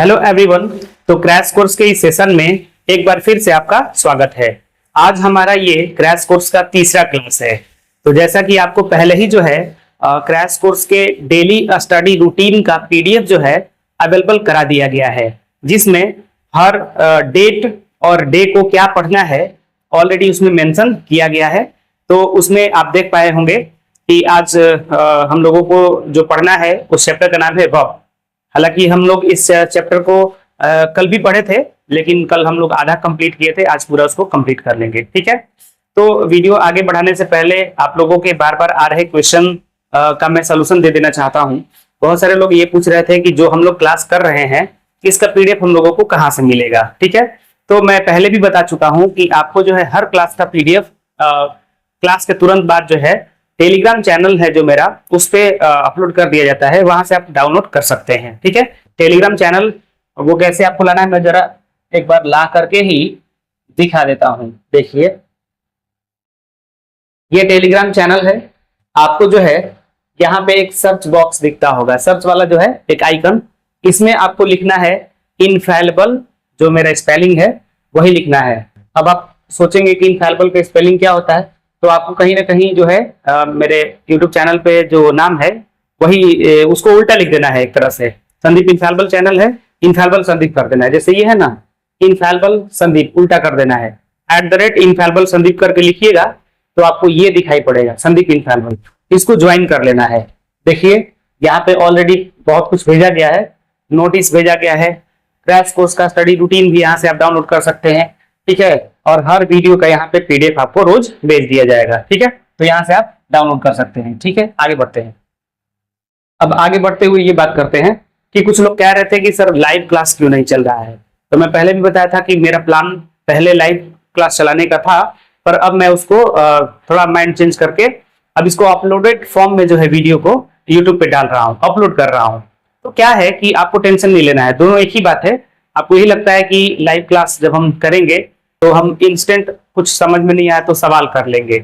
Hello everyone. तो crash course के इस सेशन में एक बार फिर से आपका स्वागत है। आज हमारा ये क्रैश कोर्स का तीसरा क्लास है। तो जैसा कि आपको पहले ही जो है क्रैश कोर्स के डेली स्टडी रूटीन का पीडीएफ जो है अवेलेबल करा दिया गया है, जिसमें हर डेट और डे को क्या पढ़ना है ऑलरेडी उसमें मेंशन किया गया है। तो उसमें आप देख पाए होंगे कि आज हम लोगों को जो पढ़ना है उस चैप्टर का नाम है वर्ब। हालांकि हम लोग इस चैप्टर को कल भी पढ़े थे, लेकिन कल हम लोग आधा कंप्लीट किए थे, आज पूरा उसको कंप्लीट कर लेंगे। ठीक है, तो वीडियो आगे बढ़ाने से पहले आप लोगों के बार बार आ रहे क्वेश्चन का मैं सोल्यूशन दे देना चाहता हूँ। बहुत सारे लोग ये पूछ रहे थे कि जो हम लोग क्लास कर रहे हैं इसका पीडीएफ हम लोगों को कहाँ से मिलेगा। ठीक है, तो मैं पहले भी बता चुका हूँ कि आपको जो है हर क्लास का पीडीएफ क्लास के तुरंत बाद जो है टेलीग्राम चैनल है जो मेरा, उस पे अपलोड कर दिया जाता है, वहां से आप डाउनलोड कर सकते हैं। ठीक है, टेलीग्राम चैनल वो कैसे आपको लाना है मैं जरा एक बार ला करके ही दिखा देता हूं। देखिए, ये टेलीग्राम चैनल है। आपको जो है यहाँ पे एक सर्च बॉक्स दिखता होगा, सर्च वाला जो है एक आइकन, इसमें आपको लिखना है इनफैलिबल, जो मेरा स्पेलिंग है वही लिखना है। अब आप सोचेंगे कि इनफैलिबल का स्पेलिंग क्या होता है, तो आपको कहीं ना कहीं जो है मेरे YouTube चैनल पे जो नाम है वही उसको उल्टा लिख देना है। एक तरह से संदीप इनफैलिबल चैनल है, इनफैलिबल संदीप कर देना है। जैसे ये है ना, इनफैलिबल संदीप उल्टा कर देना है, @इनफैलिबल संदीप करके लिखिएगा तो आपको ये दिखाई पड़ेगा संदीप इनफैलिबल। इसको ज्वाइन कर लेना है। देखिए यहाँ पे ऑलरेडी बहुत कुछ भेजा गया है, नोटिस भेजा गया है, क्रैश कोर्स का स्टडी रूटीन भी यहाँ से आप डाउनलोड कर सकते हैं। ठीक है, और हर वीडियो का यहाँ पे पीडीएफ आपको रोज भेज दिया जाएगा। ठीक है, तो यहाँ से आप डाउनलोड कर सकते हैं। ठीक है, आगे बढ़ते हैं। अब आगे बढ़ते हुए ये बात करते हैं कि कुछ लोग कह रहे थे कि सर लाइव क्लास क्यों नहीं चल रहा है। तो मैं पहले भी बताया था कि मेरा प्लान पहले लाइव क्लास चलाने का था, पर अब मैं उसको थोड़ा माइंड चेंज करके अब इसको अपलोडेड फॉर्म में जो है वीडियो को यूट्यूब पे डाल रहा हूँ, अपलोड कर रहा हूँ। तो क्या है कि आपको टेंशन नहीं लेना है, दोनों एक ही बात है। आपको यही लगता है कि लाइव क्लास जब हम करेंगे तो हम इंस्टेंट कुछ समझ में नहीं आया तो सवाल कर लेंगे,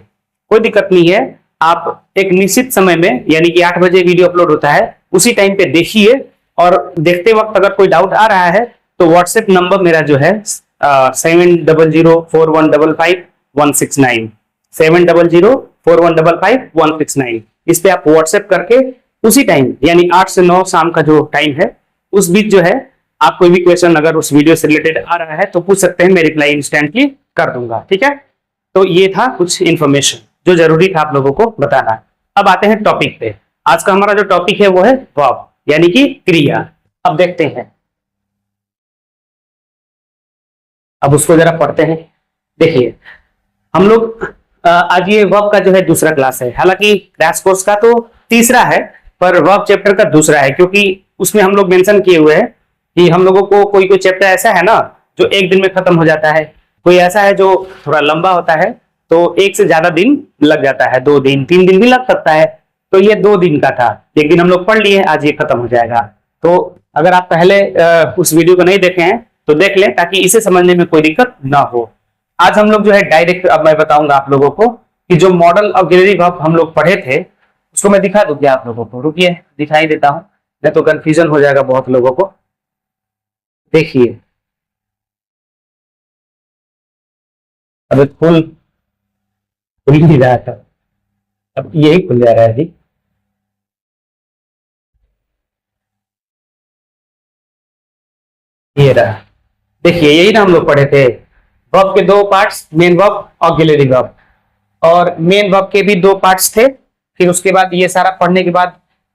कोई दिक्कत नहीं है। आप एक निश्चित समय में, यानी कि 8 बजे वीडियो अपलोड होता है, उसी टाइम पे देखिए, और देखते वक्त अगर कोई डाउट आ रहा है तो व्हाट्सएप नंबर मेरा जो है 7004155169 7004155169, इस पे आप व्हाट्सएप करके उसी टाइम यानी 8 से 9 शाम का जो टाइम है उस बीच जो है आप कोई भी क्वेश्चन अगर उस वीडियो से रिलेटेड आ रहा है तो पूछ सकते हैं, मैं रिप्लाई इंस्टेंटली कर दूंगा। ठीक है, तो ये था कुछ इंफॉर्मेशन जो जरूरी था आप लोगों को बताना। अब आते हैं टॉपिक पे। आज का हमारा जो टॉपिक है वो है वर्ब, यानी कि क्रिया। अब देखते हैं, अब उसको जरा पढ़ते हैं। देखिए हम लोग आज ये वर्ब का जो है दूसरा क्लास है। हालांकि क्रैश कोर्स का तो तीसरा है, पर वर्ब चैप्टर का दूसरा है, क्योंकि उसमें हम लोग मेंशन किए हुए हैं कि हम लोगों को कोई कोई चैप्टर ऐसा है ना जो एक दिन में खत्म हो जाता है, कोई ऐसा है जो थोड़ा लंबा होता है तो एक से ज्यादा दिन लग जाता है, 2 दिन 3 दिन भी लग सकता है। तो ये 2 दिन का था, एक दिन हम लोग पढ़ लिए, आज ये खत्म हो जाएगा। तो अगर आप पहले उस वीडियो को नहीं देखे हैं तो देख लें, ताकि इसे समझने में कोई दिक्कत ना हो। आज हम लोग जो है डायरेक्ट, अब मैं बताऊंगा आप लोगों को कि जो मॉडल ऑक्सिलरी वर्ब हम लोग पढ़े थे उसको मैं दिखा दूंगा आप लोगों को। रुकिए दिखाई देता हूं, नहीं तो कंफ्यूजन हो जाएगा बहुत लोगों को। देखिए अब खुल नहीं रहा था, अब यही खुल जा रहा है जी। ये रहा, देखिए यही ना हम लोग पढ़े थे। वर्ब के 2 parts, main verb, auxiliary verb, और मेन वर्ब के भी 2 पार्ट्स थे। फिर उसके बाद ये सारा पढ़ने के बाद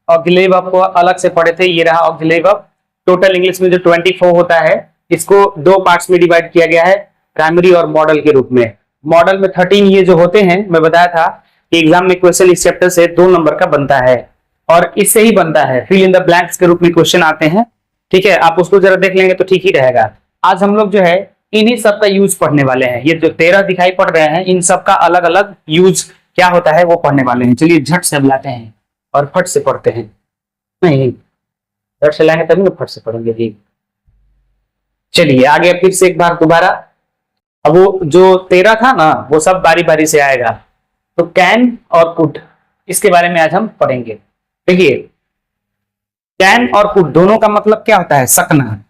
ऑक्सिलरी वर्ब को अलग से पढ़े थे। ये रहा ऑक्सिलरी वर्ब। टोटल इंग्लिश में जो 24 होता है इसको 2 पार्ट्स में डिवाइड किया गया है, प्राइमरी और मॉडल के रूप में। मॉडल में 13 ये जो होते हैं, मैं बताया था कि एग्जाम में क्वेश्चन इस चैप्टर से 2 नंबर का बनता है, और इससे ही बनता है, फिल इन द ब्लैंक्स के रूप में क्वेश्चन आते हैं। ठीक है, आप उसको जरा देख लेंगे तो ठीक ही रहेगा। आज हम लोग जो है इन्हीं सब का यूज पढ़ने वाले हैं। ये जो 13 दिखाई पड़ रहे हैं, इन सब का अलग अलग यूज क्या होता है वो पढ़ने वाले हैं। चलिए झट से बुलाते हैं और फट से पढ़ते हैं। नहीं, झट से लाएंगे तभी ना फट से पढ़ेंगे जी। चलिए आगे फिर से एक बार दोबारा। अब वो जो 13 था ना वो सब बारी बारी से आएगा। तो कैन और पुट, इसके बारे में आज हम पढ़ेंगे। देखिए कैन और पुट दोनों का मतलब क्या होता है, सकना।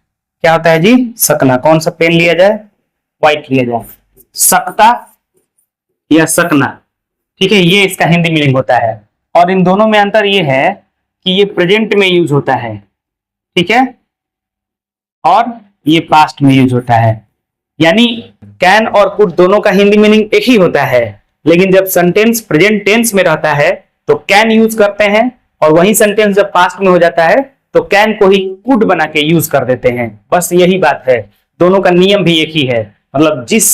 क्या होता है जी? सकना। कौन सा पेन लिया जाए? व्हाइट लिया जाए। सकता या सकना, ठीक है, ये इसका हिंदी मीनिंग होता है। और इन दोनों में अंतर ये है कि ये प्रेजेंट में यूज होता है, ठीक है, और ये पास्ट में यूज होता है। यानी कैन और कुड दोनों का हिंदी मीनिंग एक ही होता है, लेकिन जब सेंटेंस प्रेजेंट टेंस में रहता है तो कैन यूज करते हैं, और वही सेंटेंस जब पास्ट में हो जाता है तो कैन को ही कुड बना के यूज कर देते हैं। बस यही बात है, दोनों का नियम भी एक ही है। मतलब जिस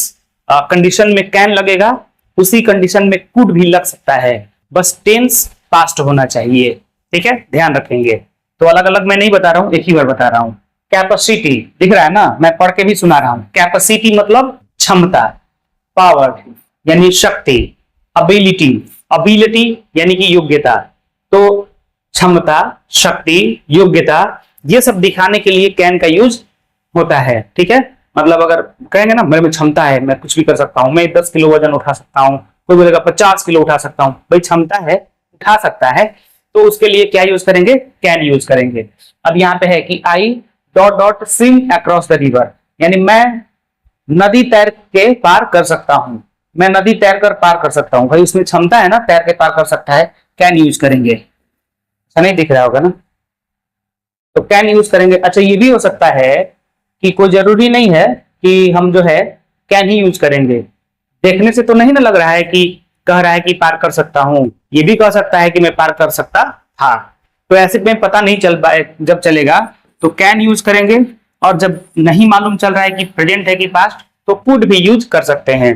कंडीशन में कैन लगेगा उसी कंडीशन में कुड भी लग सकता है, बस टेंस पास्ट होना चाहिए, ठीक है, ध्यान रखेंगे। तो अलग अलग मैं नहीं बता रहा हूं, एक ही बार बता रहा हूं। कैपेसिटी दिख रहा है ना, मैं पढ़ के भी सुना रहा हूं। कैपेसिटी मतलब क्षमता, पावर यानी शक्ति, अबिलिटी, अबिलिटी यानी कि योग्यता। तो क्षमता, शक्ति, योग्यता, ये सब दिखाने के लिए कैन का यूज होता है, ठीक है। मतलब अगर कहेंगे ना मेरे में क्षमता है, मैं कुछ भी कर सकता हूं, मैं 10 किलो वजन उठा सकता हूं, कोई बोलेगा 50 किलो उठा सकता हूं, भाई क्षमता है, उठा सकता है, तो उसके लिए क्या यूज करेंगे? कैन यूज करेंगे। अब यहाँ पे है कि आई dot dot swim across the river, यानी मैं नदी तैर के पार कर सकता हूं, मैं नदी तैर कर पार कर सकता हूं। भाई उसमें क्षमता है ना, तैर के पार कर सकता है, कैन यूज करेंगे। ऐसा नहीं दिख रहा होगा ना, तो कैन यूज करेंगे। अच्छा ये भी हो सकता है कि कोई जरूरी नहीं है कि हम जो है कैन ही यूज करेंगे। देखने से तो नहीं ना लग रहा है कि कह रहा है कि पार कर सकता हूं, ये भी कह सकता है कि मैं पार कर सकता था। तो ऐसे में पता नहीं चल पाए, जब चलेगा तो कैन यूज करेंगे, और जब नहीं मालूम चल रहा है कि प्रेजेंट है कि पास्ट तो कुड भी यूज कर सकते हैं।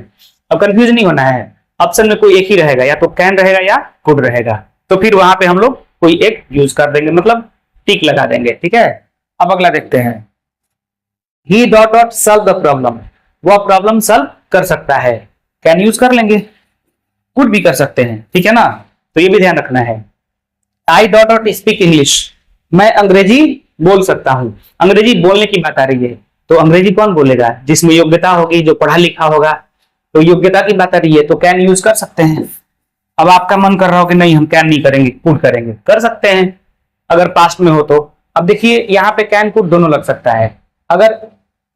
अब कंफ्यूज नहीं होना है, ऑप्शन में कोई एक ही रहेगा, या तो कैन रहेगा या कुड रहेगा, तो फिर वहां पे हम लोग कोई एक यूज कर देंगे, मतलब टिक लगा देंगे, ठीक है। अब अगला देखते हैं, he dot dot solve the problem, वह प्रॉब्लम सॉल्व कर सकता है, कैन यूज कर लेंगे, कुड भी कर सकते हैं, ठीक है ना, तो ये भी ध्यान रखना है। आई डॉट डॉट स्पीक इंग्लिश, मैं अंग्रेजी बोल सकता हूं, अंग्रेजी बोलने की बात आ रही है, तो अंग्रेजी कौन बोलेगा? जिसमें योग्यता होगी, जो पढ़ा लिखा होगा, तो योग्यता की बात आ रही है तो कैन यूज कर सकते हैं। अब आपका मन कर रहा हो कि नहीं हम कैन नहीं करेंगे, कुड करेंगे, कर सकते हैं अगर पास्ट में हो तो। अब देखिए यहाँ पे कैन कुड दोनों लग सकता है, अगर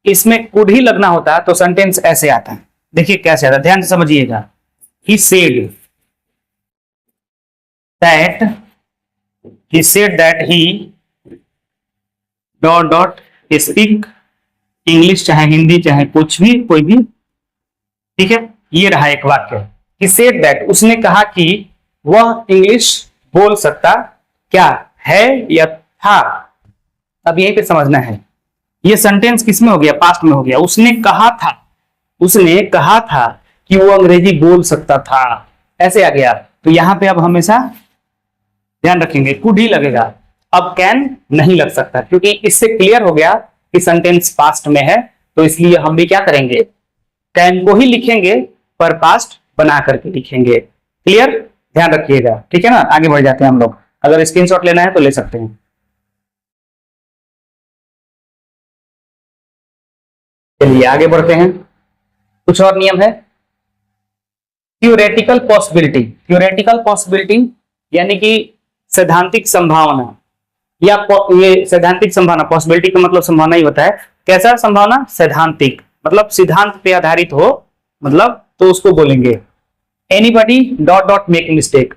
इसमें कुड ही लगना होता तो सेंटेंस ऐसे आता है, देखिए कैसे आता, ध्यान से समझिएगा। He said that he dot dot speak English, चाहे हिंदी चाहे कुछ भी, कोई भी, ठीक है। ये रहा एक वाक्य, he said that, उसने कहा कि वह इंग्लिश बोल सकता क्या है या था। अब यहीं पे समझना है, ये सेंटेंस किसमें हो गया? पास्ट में हो गया। उसने कहा था, उसने कहा था कि वो अंग्रेजी बोल सकता था, ऐसे आ गया। तो यहां पे अब हमेशा ध्यान रखेंगे कुड ही लगेगा, अब कैन नहीं लग सकता, क्योंकि इससे क्लियर हो गया कि सेंटेंस पास्ट में है, तो इसलिए हम भी क्या करेंगे? कैन को ही लिखेंगे, पर पास्ट बना करके लिखेंगे। क्लियर? ध्यान रखिएगा, ठीक है ना। आगे बढ़ जाते हैं हम लोग, अगर स्क्रीनशॉट लेना है तो ले सकते हैं। चलिए आगे बढ़ते हैं, कुछ और नियम है। थ्योरेटिकल पॉसिबिलिटी, थ्योरेटिकल पॉसिबिलिटी यानी कि सैद्धांतिक संभावना, या ये सैद्धांतिक संभावना, पॉसिबिलिटी का मतलब संभावना ही होता है। कैसा संभावना? सैद्धांतिक, मतलब सिद्धांत पे आधारित हो, मतलब तो उसको बोलेंगे anybody dot dot make mistake,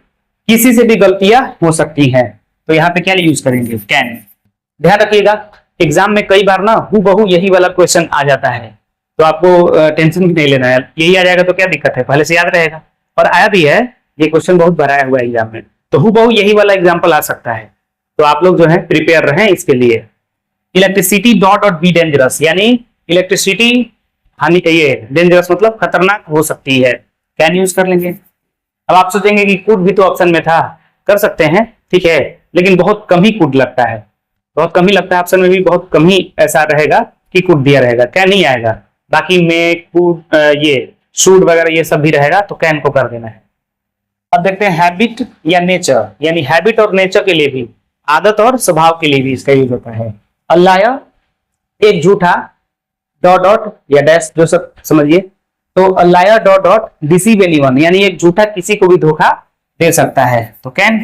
किसी से भी गलतियां हो सकती हैं, तो यहाँ पे क्या यूज करेंगे? कैन। ध्यान रखिएगा, एग्जाम में कई बार ना हूबहू यही वाला क्वेश्चन आ जाता है, तो आपको टेंशन भी नहीं लेना है, यही आ जाएगा तो क्या दिक्कत है, पहले से याद रहेगा। और आया भी है, ये क्वेश्चन बहुत भराया हुआ है एग्जाम में, तो हूबहू यही वाला एग्जाम्पल आ सकता है, तो आप लोग जो है प्रिपेयर रहें इसके लिए। Electricity dot dot be dangerous, यानी इलेक्ट्रिसिटी हानि, ये डेंजरस मतलब खतरनाक हो सकती है, कैन यूज कर लेंगे। अब आप सोचेंगे कि कुड भी तो ऑप्शन में था, कर सकते हैं, ठीक है, लेकिन बहुत कम ही कुड लगता है, बहुत कम ही लगता है, ऑप्शन में भी बहुत कम ही ऐसा रहेगा कि कुड दिया रहेगा, कैन नहीं आएगा। बाकी में कुड, ये शुड वगैरह ये सब भी रहेगा, तो कैन को कर देना है। अब देखते हैं हैबिट या नेचर, यानी हैबिट और नेचर के लिए भी, आदत और स्वभाव के लिए भी इसका यूज होता है। अल्लाह एक झूठा डॉट डॉट या डैश, जो सब समझिए, तो अल्लाह डॉट डॉट डिसीव एनीवन, यानी एक झूठा किसी को भी धोखा दे सकता है, तो कैन।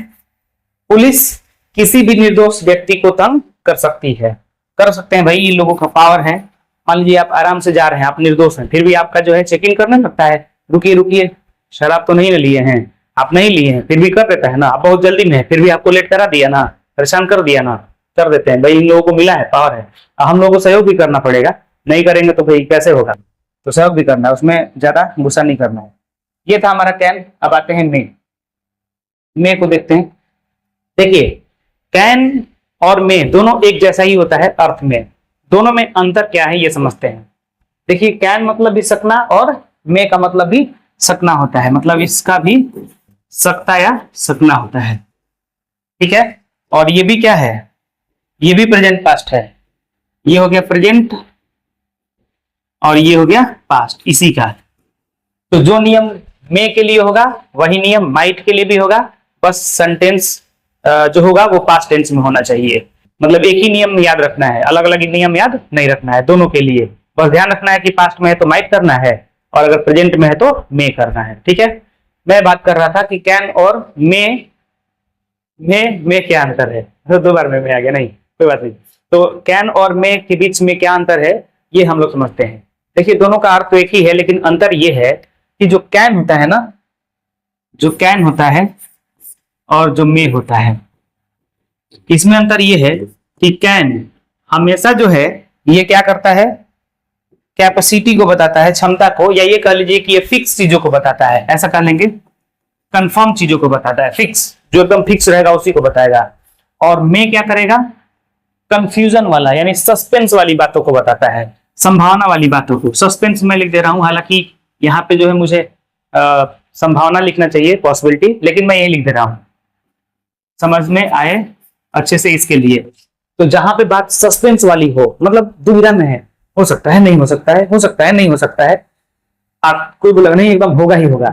पुलिस किसी भी निर्दोष व्यक्ति को तंग कर सकती है, कर सकते हैं भाई, इन लोगों का पावर है। मान लीजिए आप आराम से जा रहे हैं, आप निर्दोष हैं, फिर भी आपका जो है चेकिंग करने लगता है, रुकिए रुकिए शराब तो नहीं लिए हैं, आप नहीं लिए हैं, फिर भी कर देता है ना। आप बहुत जल्दी में है, फिर भी आपको लेट करा दिया ना, परेशान कर दिया ना, कर देते हैं भाई। इन लोगों को मिला है, पावर है। हम लोगों को सहयोग भी करना पड़ेगा, नहीं करेंगे तो भाई कैसे होगा, तो सहयोग भी करना है, उसमें ज्यादा गुस्सा नहीं करना है। ये था हमारा कैन। अब आते हैं मे को देखते हैं। देखिए कैन और मे दोनों एक जैसा ही होता है अर्थ में, दोनों में अंतर क्या है ये समझते हैं। देखिए कैन मतलब भी सकना और मे का मतलब भी सकना होता है, मतलब इसका भी सकता या सकना होता है, ठीक है। और ये भी क्या है, ये भी प्रेजेंट पास्ट है। ये हो गया प्रेजेंट और ये हो गया पास्ट इसी का। तो जो नियम मे के लिए होगा वही नियम माइट के लिए भी होगा, बस सेंटेंस जो होगा वो पास्ट टेंस में होना चाहिए। मतलब एक ही नियम याद रखना है, अलग अलग नियम याद नहीं रखना है, दोनों के लिए बस ध्यान रखना है कि पास्ट में है तो माइट करना है और अगर प्रेजेंट में है तो मे करना है, ठीक है। मैं बात कर रहा था कि कैन और मे क्या अंतर है, तो 2 बार में आ गया, नहीं कोई बात नहीं। तो कैन और मे के बीच में क्या अंतर है ये हम लोग समझते हैं। देखिए दोनों का अर्थ तो एक ही है, लेकिन अंतर ये है कि जो कैन होता है ना, जो कैन होता है और जो मे होता है, इसमें अंतर ये है कि कैन हमेशा जो है ये क्या करता है, कैपेसिटी को बताता है, क्षमता को, या ये कह लीजिए कि ये फिक्स चीजों को बताता है, ऐसा कह लेंगे, कंफर्म चीजों को बताता है, फिक्स जो एकदम फिक्स रहेगा उसी को बताएगा। और मे क्या करेगा, कंफ्यूजन वाला यानी सस्पेंस वाली बातों को बताता है, संभावना वाली बातों को। सस्पेंस में लिख दे रहा हूं, हालांकि यहाँ पे जो है मुझे संभावना लिखना चाहिए, पॉसिबिलिटी, लेकिन मैं ये लिख दे रहा हूं समझ में आए अच्छे से इसके लिए। तो जहां पे बात सस्पेंस वाली हो, मतलब दुविधा में है, हो सकता है नहीं हो सकता है, हो सकता है नहीं हो सकता है, आप कोई बोलेगा नहीं एकदम होगा ही होगा,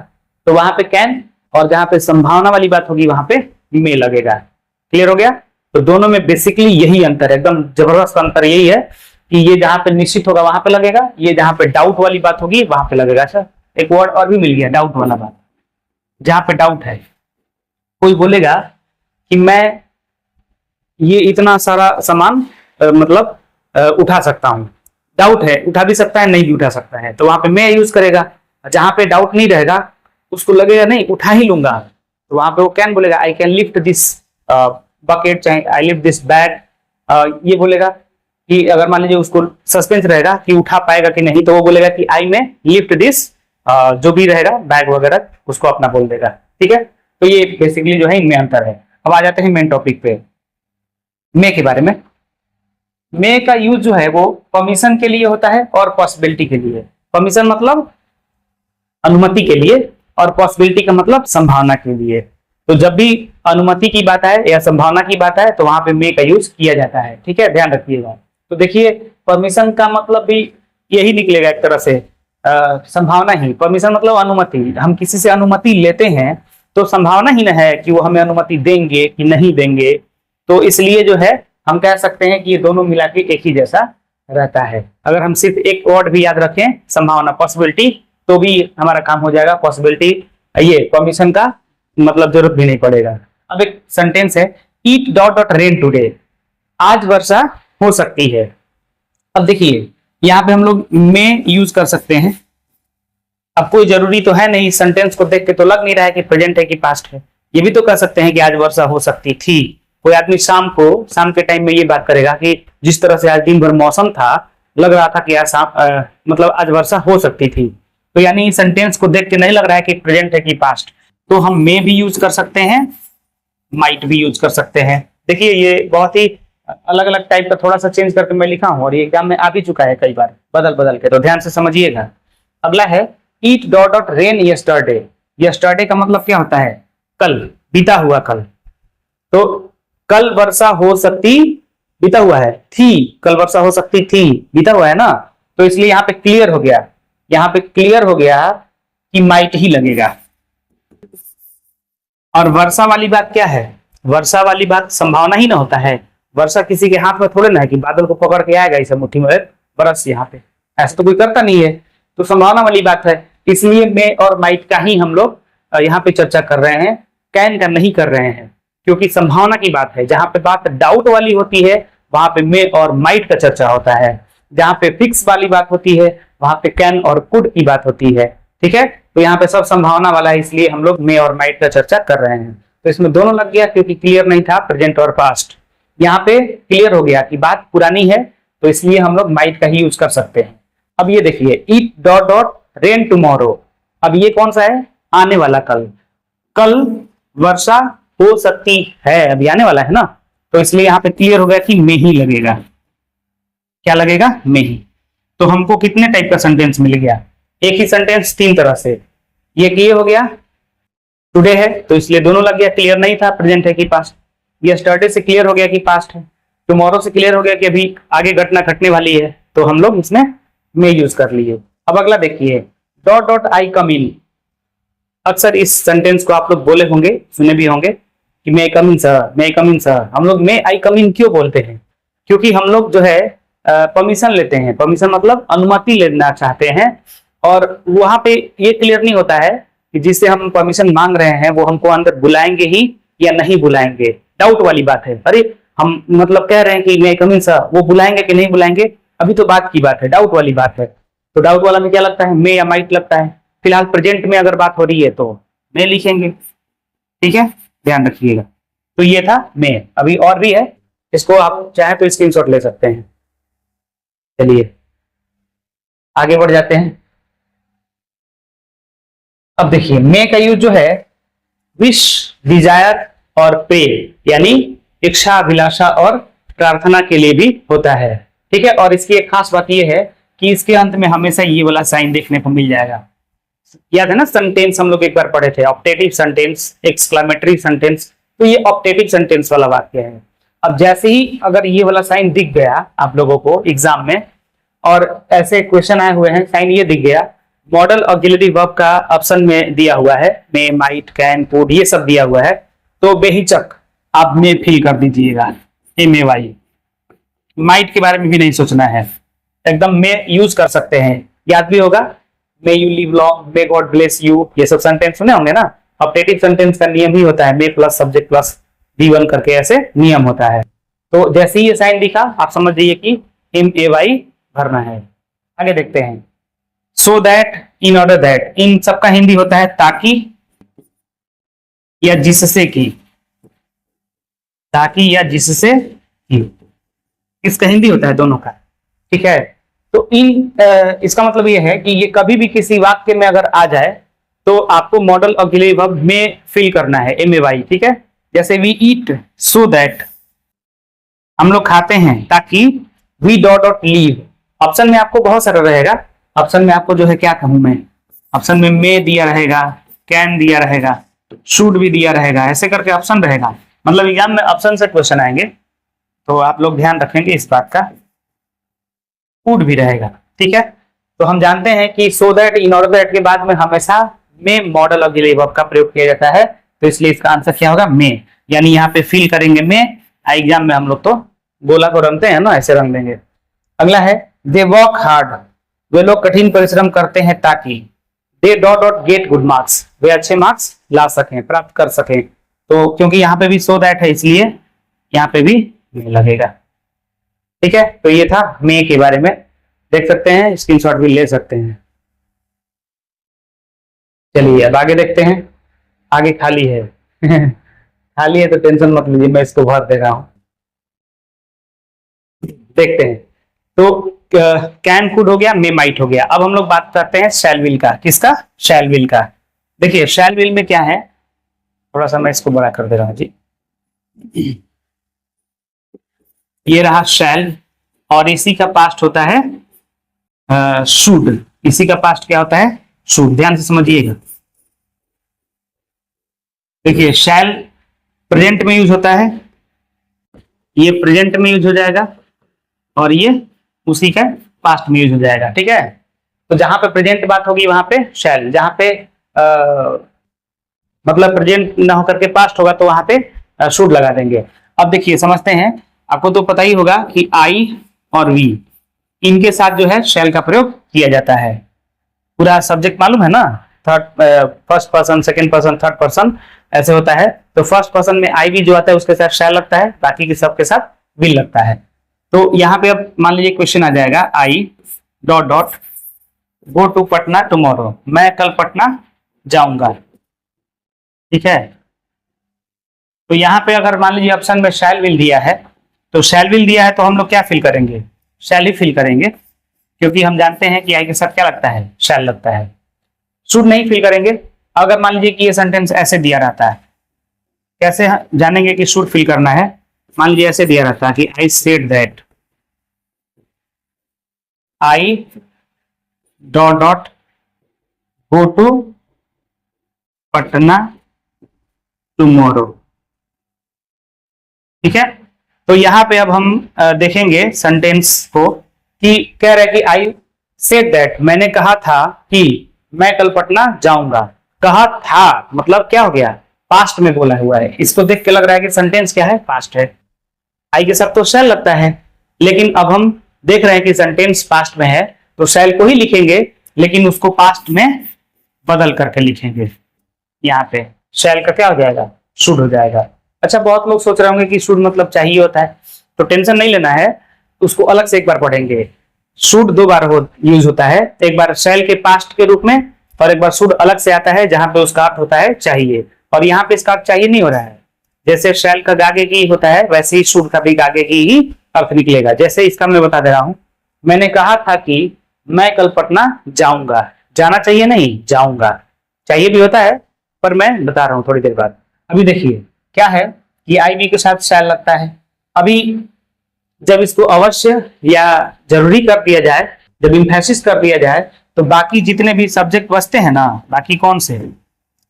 तो वहां पे कैन, और जहां पे संभावना वाली बात होगी वहां पे मे लगेगा। क्लियर हो गया। तो दोनों में बेसिकली यही अंतर है, एकदम जबरदस्त अंतर यही है कि ये जहां पे निश्चित होगा वहां पे लगेगा, ये जहां पे डाउट वाली बात होगी वहां पे लगेगा। अच्छा एक वर्ड और भी मिल गया, डाउट वाला बात। जहां पे डाउट है, कोई बोलेगा कि मैं ये इतना सारा सामान मतलब उठा सकता हूं, डाउट है, उठा भी सकता है नहीं भी उठा सकता है, तो वहां पे मैं यूज करेगा। जहां पे डाउट नहीं रहेगा उसको लगेगा नहीं उठा ही लूंगा, तो वहां पे वो कैन बोलेगा I can lift this bucket, चाहे आई लिफ्ट दिस बैग। ये बोलेगा कि अगर मान लीजिए उसको सस्पेंस रहेगा कि उठा पाएगा कि नहीं, तो वो बोलेगा कि आई में लिफ्ट दिस, जो भी रहेगा बैग वगैरह उसको अपना बोल देगा, ठीक है। तो ये बेसिकली जो है इनमें अंतर है। अब आ जाते हैं मेन टॉपिक पे, मे के बारे में। मे का यूज जो है वो परमिशन के लिए होता है और पॉसिबिलिटी के लिए। परमिशन मतलब अनुमति के लिए और पॉसिबिलिटी का मतलब संभावना के लिए। तो जब भी अनुमति की बात है या संभावना की बात है तो वहां पे मे का यूज किया जाता है, ठीक है, ध्यान रखिएगा। तो देखिए परमिशन का मतलब भी यही निकलेगा एक तरह से, संभावना ही। परमिशन मतलब अनुमति, हम किसी से अनुमति लेते हैं तो संभावना ही न है कि वो हमें अनुमति देंगे कि नहीं देंगे, तो इसलिए जो है हम कह सकते हैं कि ये दोनों मिला के एक ही जैसा रहता है। अगर हम सिर्फ एक वर्ड भी याद रखें संभावना, पॉसिबिलिटी, तो भी हमारा काम हो जाएगा। पॉसिबिलिटी, ये परमिशन का मतलब जरूरत भी नहीं पड़ेगा। अब एक सेंटेंस है, eat dot dot rain today, आज वर्षा हो सकती है। अब देखिए यहाँ पे हम लोग में यूज कर सकते हैं। अब कोई जरूरी तो है नहीं, सेंटेंस को देख के तो लग नहीं रहा है कि प्रेजेंट है कि पास्ट है। ये भी तो कह सकते हैं कि आज वर्षा हो सकती थी। कोई आदमी शाम के टाइम में ये बात करेगा कि जिस तरह से आज दिन भर मौसम था, लग रहा था कि आज मतलब आज वर्षा हो सकती थी। तो यानी सेंटेंस को देख के नहीं लग रहा है कि प्रेजेंट है कि पास्ट। तो हम मे भी यूज कर सकते हैं, माइट भी यूज कर सकते हैं। देखिए ये बहुत ही अलग अलग टाइप का थोड़ा सा चेंज करके मैं लिखा हूं और ये एग्जाम में आ भी चुका है कई बार बदल बदल के, तो ध्यान से समझिएगा। अगला है eat dot dot rain yesterday. Yesterday का मतलब क्या होता है, कल, बीता हुआ कल। तो कल वर्षा हो सकती, बीता हुआ है, थी, कल वर्षा हो सकती थी, बीता हुआ है ना, तो इसलिए यहाँ पे क्लियर हो गया, यहाँ पे क्लियर हो गया कि माइट ही लगेगा। और वर्षा वाली बात क्या है, वर्षा वाली बात संभावना ही ना होता है। वर्षा किसी के हाथ में थोड़े ना है कि बादल को पकड़ के आएगा इसे मुट्ठी में बरस, यहाँ पे ऐसा तो कोई करता नहीं है। तो संभावना वाली बात है, इसलिए मे और माइट का ही हम लोग यहाँ पे चर्चा कर रहे हैं, कैन का नहीं कर रहे हैं, क्योंकि संभावना की बात है। जहां पे बात डाउट वाली होती है वहां पे मे और माइट का चर्चा होता है। जहां पे फिक्स वाली बात होती है वहां पे कैन और कुड की बात होती है। ठीक है, तो यहाँ पे सब संभावना वाला है, इसलिए हम लोग मे और माइट का चर्चा कर रहे हैं। तो इसमें दोनों लग गया क्योंकि क्लियर नहीं था प्रेजेंट और पास्ट। यहाँ पे क्लियर हो गया कि बात पुरानी है, तो इसलिए हम लोग माइट का ही यूज कर सकते हैं। अब ये देखिए, it dot dot rain tomorrow. अब ये कौन सा है? आने वाला कल। कल वर्षा हो सकती है, अभी आने वाला है ना, तो इसलिए यहाँ पे क्लियर हो गया कि मे ही लगेगा। क्या लगेगा? मे ही। तो हमको कितने टाइप का सेंटेंस मिल गया? एक ही सेंटेंस तीन तरह से। ये क्लियर हो गया, टुडे है तो इसलिए दोनों लग गया। क्लियर नहीं था प्रेजेंट है कि पास्ट। यस्टरडे से क्लियर हो गया कि पास्ट है। टुमारो से क्लियर हो गया कि अभी आगे घटना घटने वाली है, तो हम लोग इसमें मे यूज कर लिए। अब अगला देखिए, डॉट डॉट आई कम इन। अक्सर इस सेंटेंस को आप लोग बोले होंगे, सुने भी होंगे कि मे कम इन सर, मे कम इन सर। हम लोग मे आई कम इन क्यों बोलते हैं? क्योंकि हम लोग जो है परमिशन लेते हैं। परमिशन मतलब अनुमति लेना चाहते हैं, और वहां पे ये क्लियर नहीं होता है कि जिससे हम परमिशन मांग रहे हैं वो हमको अंदर बुलाएंगे ही या नहीं बुलाएंगे। डाउट वाली बात है। अरे हम मतलब कह रहे हैं कि मे कम इन सर, वो बुलाएंगे कि नहीं बुलाएंगे अभी तो बात की बात है, डाउट वाली बात है। तो डाउट वाला में क्या लगता है? मे या माइट लगता है। फिलहाल प्रेजेंट में अगर बात हो रही है तो मे लिखेंगे। ठीक है, ध्यान रखिएगा। तो ये था मे। अभी और भी है, इसको आप चाहे तो स्क्रीनशॉट ले सकते हैं। चलिए आगे बढ़ जाते हैं। अब देखिए, मे का यूज जो है विश, डिजायर और प्रे, यानी इच्छा, अभिलाषा और प्रार्थना के लिए भी होता है। ठीक है, और इसकी एक खास बात यह है कि इसके अंत में हमेशा ये वाला साइन देखने को मिल जाएगा। याद है ना, सेंटेंस हम लोग एक बार पढ़े थे, ऑप्टेटिव सेंटेंस, एक्सक्लेमेटरी सेंटेंस। तो ये ऑप्टेटिव सेंटेंस वाला वाक्य है। अब जैसे ही अगर ये वाला साइन दिख गया आप लोगों को एग्जाम में, और ऐसे क्वेश्चन आए हुए हैं, साइन ये दिख गया, मॉडल ऑक्सिलरी वर्ब का ऑप्शन में दिया हुआ है, मे, माइट, कैन, कुड, ये सब दिया हुआ है, तो बेहिचक आप मे फिल कर दीजिएगा, MAY। माइट के बारे में भी नहीं सोचना है, एकदम मे यूज कर सकते हैं। याद भी होगा, may you live long, may God bless you, ये सब सेंटेंस सुने होंगे ना। ऑप्टेटिव सेंटेंस का नियम ही होता है मे प्लस सब्जेक्ट प्लस V1 करके, ऐसे नियम होता है। तो जैसे ही ये साइन दिखा आप समझ जाइए कि MAY भरना है। आगे देखते हैं, so that, in order that. इन सबका हिंदी होता है ताकि या जिससे की, ताकि या जिससे की, इसका हिंदी होता है दोनों का। ठीक है, तो इन इसका मतलब ये है कि ये कभी भी किसी वाक्य में अगर आ जाए तो आपको मॉडल ऑक्सिलरी वर्ब में फिल करना है, MAY। ठीक है, जैसे वी ईट सो दैट, हम लोग खाते हैं ताकि, we dot dot leave. Option में आपको बहुत सारा रहेगा। ऑप्शन में आपको जो है क्या कहूं मैं, ऑप्शन में मे दिया रहेगा, कैन दिया रहेगा, शुड भी दिया रहेगा, ऐसे करके ऑप्शन रहेगा। मतलब एग्जाम में ऑप्शन से क्वेश्चन आएंगे, तो आप लोग ध्यान रखेंगे इस बात का। कुड भी रहेगा। ठीक है, तो हम जानते हैं कि सो दैट, इन ऑर्डर दैट के बाद में हमेशा मे मॉडल ऑक्सिलरी वर्ब का प्रयोग किया जाता है, तो इसलिए इसका आंसर क्या होगा? मे। यानी यहाँ पे फिल करेंगे मे। एग्जाम में हम लोग तो गोला को रंगते हैं ना, ऐसे रंग देंगे। अगला है, दे वर्क हार्ड, वे लोग कठिन परिश्रम करते हैं ताकि, they dot dot get good marks, वे अच्छे मार्क्स ला सकें, प्राप्त कर सकें। तो क्योंकि यहाँ पे भी सो दैट है इसलिए यहाँ पे भी मे लगेगा। ठीक है, तो ये था मे के बारे में, देख सकते हैं, स्क्रीनशॉट भी ले सकते हैं। चलिए अब आगे देखते हैं। आगे खाली है खाली है तो टेंशन मत लीजिए, मैं इसको भर दे रहा हूं। देखते हैं, तो कैन, कुड हो गया, मे, माइट हो गया। अब हम लोग बात करते हैं शैल विल का। किसका? शैल विल का। देखिए शैल विल में क्या है, थोड़ा सा मैं इसको बड़ा कर दे रहा हूं जी। ये रहा शैल, और इसी का पास्ट होता है शुड। इसी का पास्ट क्या होता है? शुड। ध्यान से समझिएगा। देखिए शैल प्रेजेंट में यूज होता है, ये प्रेजेंट में यूज हो जाएगा, और ये उसी का पास्ट में यूज हो जाएगा। ठीक है, तो जहां पे प्रेजेंट बात होगी वहां पे शैल, जहां पे मतलब प्रेजेंट ना होकर के पास्ट होगा तो वहां पे शुड लगा देंगे। अब देखिए समझते हैं, आपको तो पता ही होगा कि आई और वी, इनके साथ जो है शैल का प्रयोग किया जाता है। पूरा सब्जेक्ट मालूम है ना, first person, second person, third person, ऐसे होता है। तो फर्स्ट पर्सन में आई वी जो आता है उसके साथ शैल लगता है, बाकी के सब के साथ विल लगता है। तो यहाँ पे अब मान लीजिए क्वेश्चन आ जाएगा, I dot dot go to Patna tomorrow, मैं कल पटना जाऊंगा। ठीक है, तो यहाँ पे अगर मान लीजिए ऑप्शन में शैल विल दिया है, तो शैल विल दिया है तो हम लोग क्या फिल करेंगे, शैल ही फिल करेंगे, क्योंकि हम जानते हैं कि आई के साथ क्या लगता है, शैल लगता है। शुड नहीं फिल करेंगे। अगर मान लीजिए कि ये सेंटेंस ऐसे दिया रहता है, कैसे जानेंगे कि शुड फिल करना है? मान लीजिए ऐसे दिया रहता है कि I said that I dot dot go to Patna tomorrow. ठीक है, तो यहां पे अब हम देखेंगे सेंटेंस को कि कह रहा है कि आई सेड दैट, मैंने कहा था कि मैं कल पटना जाऊंगा। कहा था मतलब क्या हो गया, पास्ट में बोला हुआ है। इसको देख के लग रहा है कि सेंटेंस क्या है, पास्ट है। आई के साथ तो शैल लगता है, लेकिन अब हम देख रहे हैं कि सेंटेंस पास्ट में है, तो शैल को ही लिखेंगे, लेकिन उसको पास्ट में बदल करके लिखेंगे। यहाँ पे शैल का क्या हो जाएगा, शुड हो जाएगा। अच्छा, बहुत लोग सोच रहे होंगे कि शुड मतलब चाहिए होता है, तो टेंशन नहीं लेना है, उसको अलग से एक बार पढ़ेंगे। शुड दो बार यूज होता है, एक बार शैल के पास्ट के रूप में, और एक बार शुड अलग से आता है जहां पे उसका अर्थ होता है चाहिए। और यहाँ पे इसका अर्थ चाहिए नहीं हो रहा है। जैसे शैल का गागे की होता है, वैसे ही शुड का भी गागे की ही अर्थ निकलेगा। जैसे इसका मैं बता दे रहा हूं, मैंने कहा था कि मैं कल पटना जाऊंगा। जाना चाहिए नहीं, जाऊंगा। चाहिए भी होता है, पर मैं बता रहा हूं थोड़ी देर बाद। अभी देखिए क्या है कि आई बी के साथ शैल लगता है। अभी जब इसको अवश्य या जरूरी कर दिया जाए, जब इम्फेसिस कर दिया जाए, तो बाकी जितने भी सब्जेक्ट बचते हैं ना, बाकी कौन से,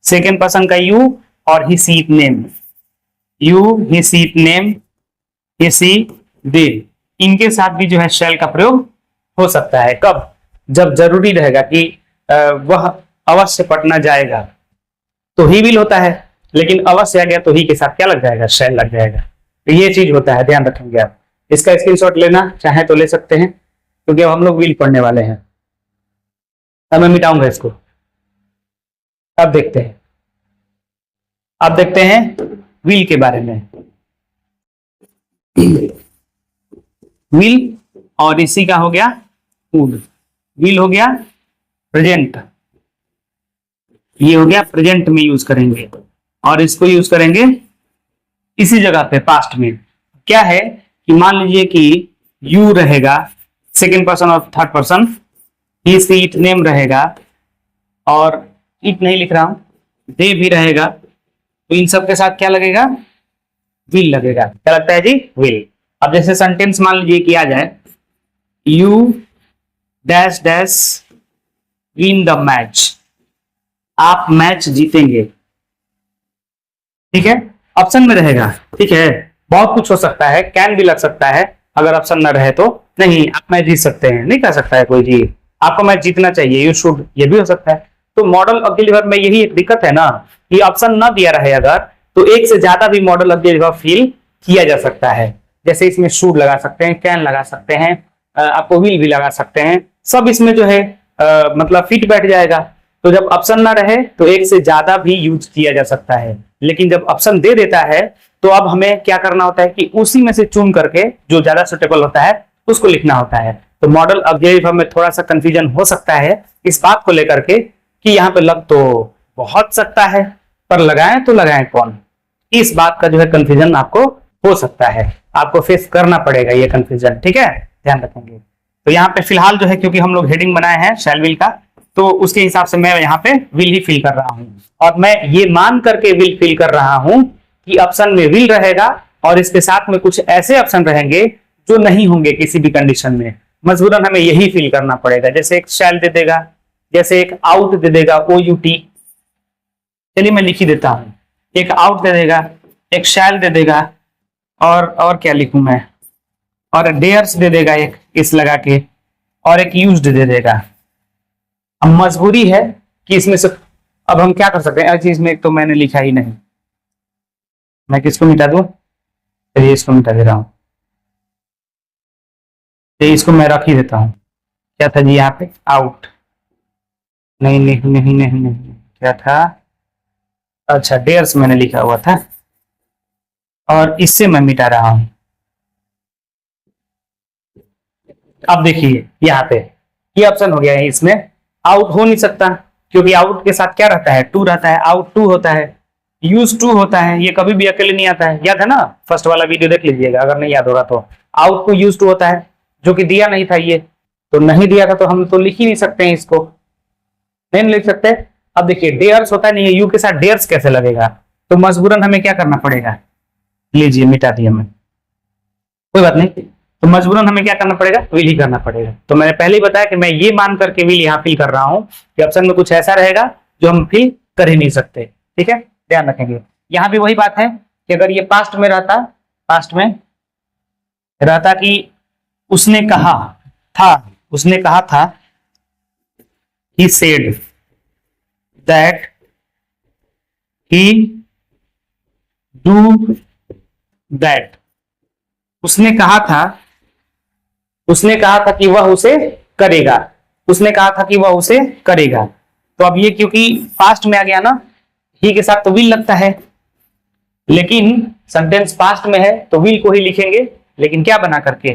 सेकेंड पर्सन का यू और he see it name, you he see it name, he see they, इनके साथ भी जो है शैल का प्रयोग हो सकता है। कब, जब जरूरी रहेगा कि वह अवश्य पटना जाएगा, तो ही विल होता है, लेकिन अवश्य आ गया तो ही के साथ क्या लग जाएगा, शैल लग जाएगा। तो ये चीज होता है, ध्यान रखेंगे आप। इसका स्क्रीनशॉट लेना चाहे तो ले सकते हैं, क्योंकि अब हम लोग विल पढ़ने वाले हैं। अब मैं मिटाऊंगा इसको। अब देखते हैं, अब देखते हैं विल के बारे में। विल और इसी का हो गया वुड। विल हो गया प्रेजेंट, ये हो गया प्रेजेंट में यूज करेंगे, और इसको यूज करेंगे इसी जगह पे पास्ट में। क्या है कि मान लीजिए कि यू रहेगा सेकेंड पर्सन और third person, he see it name रहेगा, और इट नहीं लिख रहा हूं, दे भी रहेगा, तो इन सब के साथ क्या लगेगा, विल लगेगा। क्या लगता है जी, विल। अब जैसे सेंटेंस मान लीजिए कि आ जाए, you dash dash win the match, आप मैच जीतेंगे। ठीक है, ऑप्शन में रहेगा। ठीक है, बहुत कुछ हो सकता है, कैन भी लग सकता है, अगर ऑप्शन ना रहे तो। नहीं, आप मैच जीत सकते हैं, नहीं कह सकता है कोई जी आपको मैच जीतना चाहिए, यू शुड, ये भी हो सकता है। तो मॉडल ऑब्जेक्टिव वर्ब में यही एक दिक्कत है ना, कि ऑप्शन ना दिया रहे अगर, तो एक से ज्यादा भी मॉडल ऑब्जेक्टिव वर्ब फिल किया जा सकता है। जैसे इसमें शुड लगा सकते हैं, कैन लगा सकते हैं, आपको विल भी लगा सकते हैं, सब इसमें जो है मतलब फिट बैठ जाएगा। तो जब ऑप्शन ना रहे तो एक से ज्यादा भी यूज किया जा सकता है, लेकिन जब ऑप्शन दे देता है तो अब हमें क्या करना होता है कि उसी में से चुन करके जो ज्यादा सुटेबल होता है उसको लिखना होता है। तो मॉडल ऑब्जेक्टिव वर्ब में थोड़ा सा कंफ्यूजन हो सकता है इस बात को लेकर के कि यहाँ पे लग तो बहुत सकता है, पर लगाएं तो लगाएं कौन, इस बात का जो है कंफ्यूजन आपको हो सकता है, आपको फेस करना पड़ेगा ये कंफ्यूजन। ठीक है, ध्यान रखेंगे। तो यहाँ पे फिलहाल जो है, क्योंकि हम लोग हेडिंग बनाए हैं शैल विल का, तो उसके हिसाब से मैं यहाँ पे विल ही फिल कर रहा हूं, और मैं ये मान करके विल फिल कर रहा हूं कि ऑप्शन में विल रहेगा और इसके साथ में कुछ ऐसे ऑप्शन रहेंगे जो नहीं होंगे किसी भी कंडीशन में, मजबूरन हमें यही फिल करना पड़ेगा। जैसे एक शैल दे देगा, जैसे एक आउट दे देगा, OUT, चलिए मैं लिख ही देता हूं, एक आउट दे देगा, एक शैल दे देगा, और क्या लिखूं मैं, और डेयर्स दे देगा एक इस लगा के, और एक यूज्ड दे देगा। अब मजबूरी है कि इसमें से अब हम क्या कर सकते हैं, चीज में एक तो मैंने लिखा ही नहीं, मैं किसको मिटा दूं, चलिए इसको मिटा दे रहा हूं, तो इसको मैं रख ही देता हूं। क्या था जी यहाँ पे, आउट, नहीं नहीं नहीं नहीं नहीं, क्या था, अच्छा डेयर्स मैंने लिखा हुआ था, और इससे मैं मिटा रहा हूं, अब देखिए यहाँ पे ये ऑप्शन हो गया है, इसमें आउट हो नहीं सकता क्योंकि आउट के साथ क्या रहता है, टू रहता है, आउट टू होता है, यूज टू होता है, ये कभी भी अकेले नहीं आता है, याद है ना, फर्स्ट वाला वीडियो देख लीजिएगा अगर नहीं याद हो रहा तो। आउट टू यूज टू होता है, जो कि दिया नहीं था, ये तो नहीं दिया था तो हम तो लिख ही नहीं सकते हैं इसको, नहीं लिख सकते। अब देखिए डेयर्स होता है, नहीं है, यू के साथ डेयर्स कैसे लगेगा, तो मजबूरन हमें क्या करना पड़ेगा, लीजिए मिटा दिया मैं, कोई बात नहीं, तो मजबूरन हमें क्या करना पड़ेगा, विल ही करना पड़ेगा। तो मैंने पहले ही बताया कि मैं ये मान करके विल यहाँ फिल कर रहा हूं कि ऑप्शन में कुछ ऐसा रहेगा जो हम फिल कर ही नहीं सकते, ठीक है, ध्यान रखेंगे। यहाँ भी वही बात है कि अगर ये पास्ट में रहता, पास्ट में रहता कि उसने कहा था, उसने कहा था, he said that he do that, उसने कहा था, उसने कहा था कि वह उसे करेगा, उसने कहा था कि वह उसे करेगा। तो अब ये क्योंकि पास्ट में आ गया ना, ही के साथ तो विल लगता है, लेकिन सेंटेंस पास्ट में है तो विल को ही लिखेंगे, लेकिन क्या बना करके,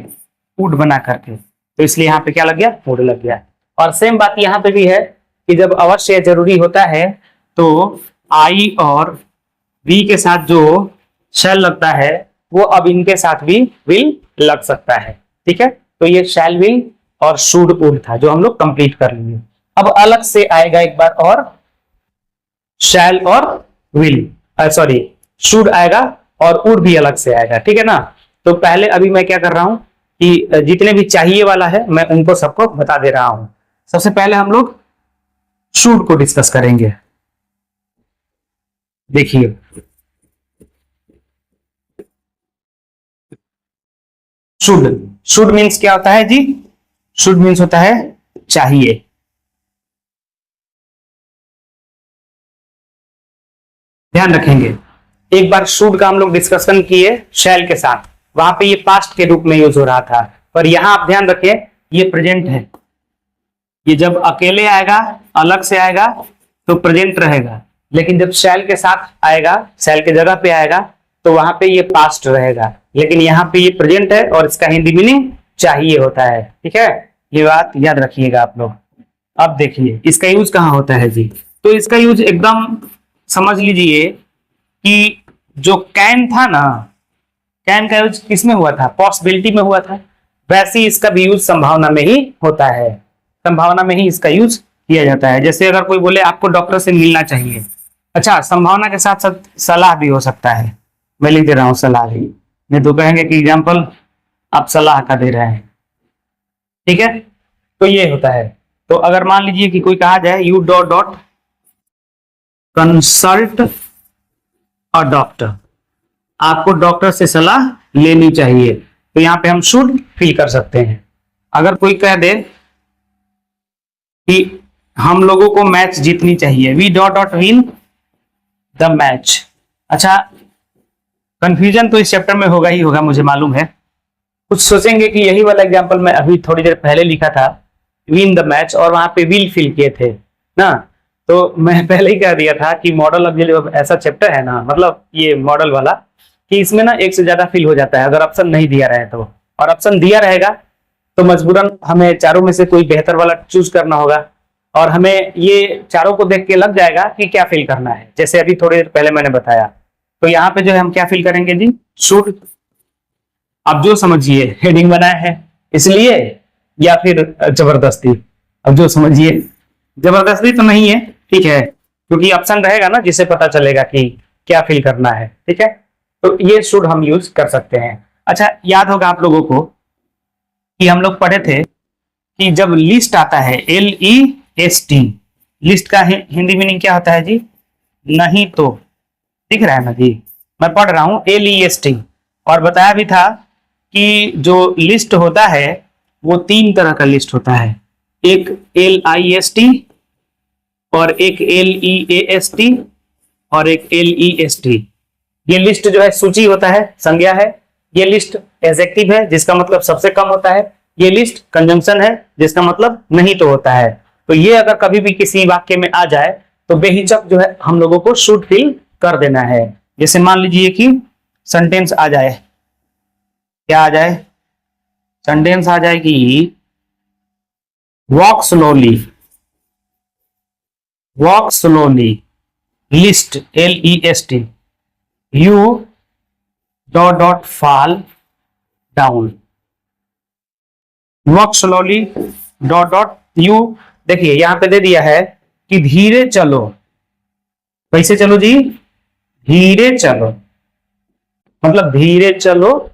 वुड बना करके, तो इसलिए यहाँ पे क्या लग गया, वुड लग गया। और सेम बात यहाँ पे भी है कि जब अवश्य जरूरी होता है तो आई और वी के साथ जो शैल लगता है वो अब इनके साथ भी विल लग सकता है, ठीक है। तो ये शैल विल और शुड वुड था जो हम लोग कंप्लीट कर लिए। अब अलग से आएगा एक बार और शैल और विल, सॉरी शुड आएगा और वुड भी अलग से आएगा, ठीक है ना। तो पहले अभी मैं क्या कर रहा हूं कि जितने भी चाहिए वाला है मैं उनको सबको बता दे रहा हूं। सबसे पहले हम लोग शुड को डिस्कस करेंगे। देखिए शुड, शुड मीन्स क्या होता है जी, शुड मीन्स होता है चाहिए। ध्यान रखेंगे, एक बार शुड का हम लोग डिस्कशन किए शैल के साथ, वहां पे ये पास्ट के रूप में यूज हो रहा था, पर यहां आप ध्यान रखिए ये प्रेजेंट है, ये जब अकेले आएगा अलग से आएगा तो प्रेजेंट रहेगा, लेकिन जब शैल के साथ आएगा, शैल के जगह पे आएगा तो वहां पे ये पास्ट रहेगा, लेकिन यहाँ पे ये प्रेजेंट है और इसका हिंदी मीनिंग चाहिए होता है, ठीक है, ये बात याद रखिएगा आप लोग। अब देखिए इसका यूज कहाँ होता है जी, तो इसका यूज एकदम समझ लीजिए कि जो कैन था ना, कैन का यूज किसमें हुआ था, पॉसिबिलिटी में हुआ था, वैसे ही इसका भी यूज संभावना में ही होता है, संभावना में ही इसका यूज किया जाता है। जैसे अगर कोई बोले आपको डॉक्टर से मिलना चाहिए, अच्छा संभावना के साथ साथ सलाह भी हो सकता है, मैं लिख दे रहा हूं सलाह भी, नहीं तो कहेंगे कि एग्जाम्पल आप सलाह का दे रहे हैं, ठीक है, तो ये होता है। तो अगर मान लीजिए कि कोई कहा जाए U dot dot consult a doctor, आपको डॉक्टर से सलाह लेनी चाहिए, तो यहां पे हम शुड फिल कर सकते हैं। अगर कोई कह दे कि हम लोगों को मैच जीतनी चाहिए, we dot dot win the match, अच्छा कंफ्यूजन तो इस चैप्टर में होगा ही होगा, मुझे मालूम है, कुछ सोचेंगे कि यही वाला एग्जांपल मैं अभी थोड़ी देर पहले लिखा था, विन द मैच, और वहां पे विल फिल किए थे ना, तो मैं पहले ही कह दिया था कि मॉडल अब ये ऐसा चैप्टर है ना, मतलब ये मॉडल वाला, कि इसमें ना एक से ज्यादा फिल हो जाता है अगर ऑप्शन नहीं दिया रहे तो, और ऑप्शन दिया रहेगा तो मजबूरन हमें चारों में से कोई बेहतर वाला चूज करना होगा, और हमें ये चारों को देख के लग जाएगा कि क्या फिल करना है, जैसे अभी थोड़ी देर पहले मैंने बताया। तो यहाँ पे जो है हम क्या फिल करेंगे जी, शुड, अब जो समझिए हेडिंग बनाया है इसलिए, या फिर जबरदस्ती, अब जो समझिए, जबरदस्ती तो नहीं है, ठीक है, क्योंकि ऑप्शन रहेगा ना जिससे पता चलेगा कि क्या फिल करना है, ठीक है, तो ये शुड हम यूज कर सकते हैं। अच्छा याद होगा आप लोगों को कि हम लोग पढ़े थे कि जब लिस्ट आता है LEST, लिस्ट का हिंदी मीनिंग क्या होता है जी, नहीं तो, दिख रहा है ना जी, मैं पढ़ रहा हूं LEST, और बताया भी था कि जो लिस्ट होता है वो 3 तरह का लिस्ट होता है, एक LIST और एक LEAST और एक LEST। ये लिस्ट जो है सूची होता है, संज्ञा है, ये लिस्ट एडजेक्टिव है जिसका मतलब सबसे कम होता है, ये लिस्ट कंजंक्शन है जिसका मतलब नहीं तो होता है। तो ये अगर कभी भी किसी वाक्य में आ जाए तो बेहिचक जो है हम लोगों को शुड फिल कर देना है। जैसे मान लीजिए कि सेंटेंस आ जाए, क्या आ जाए, सेंटेंस आ जाए कि walk slowly, walk slowly, list LEST, U dot dot fall down, walk slowly dot dot you. देखिए यहां पे दे दिया है कि धीरे चलो, कैसे चलो जी, धीरे चलो, मतलब धीरे चलो,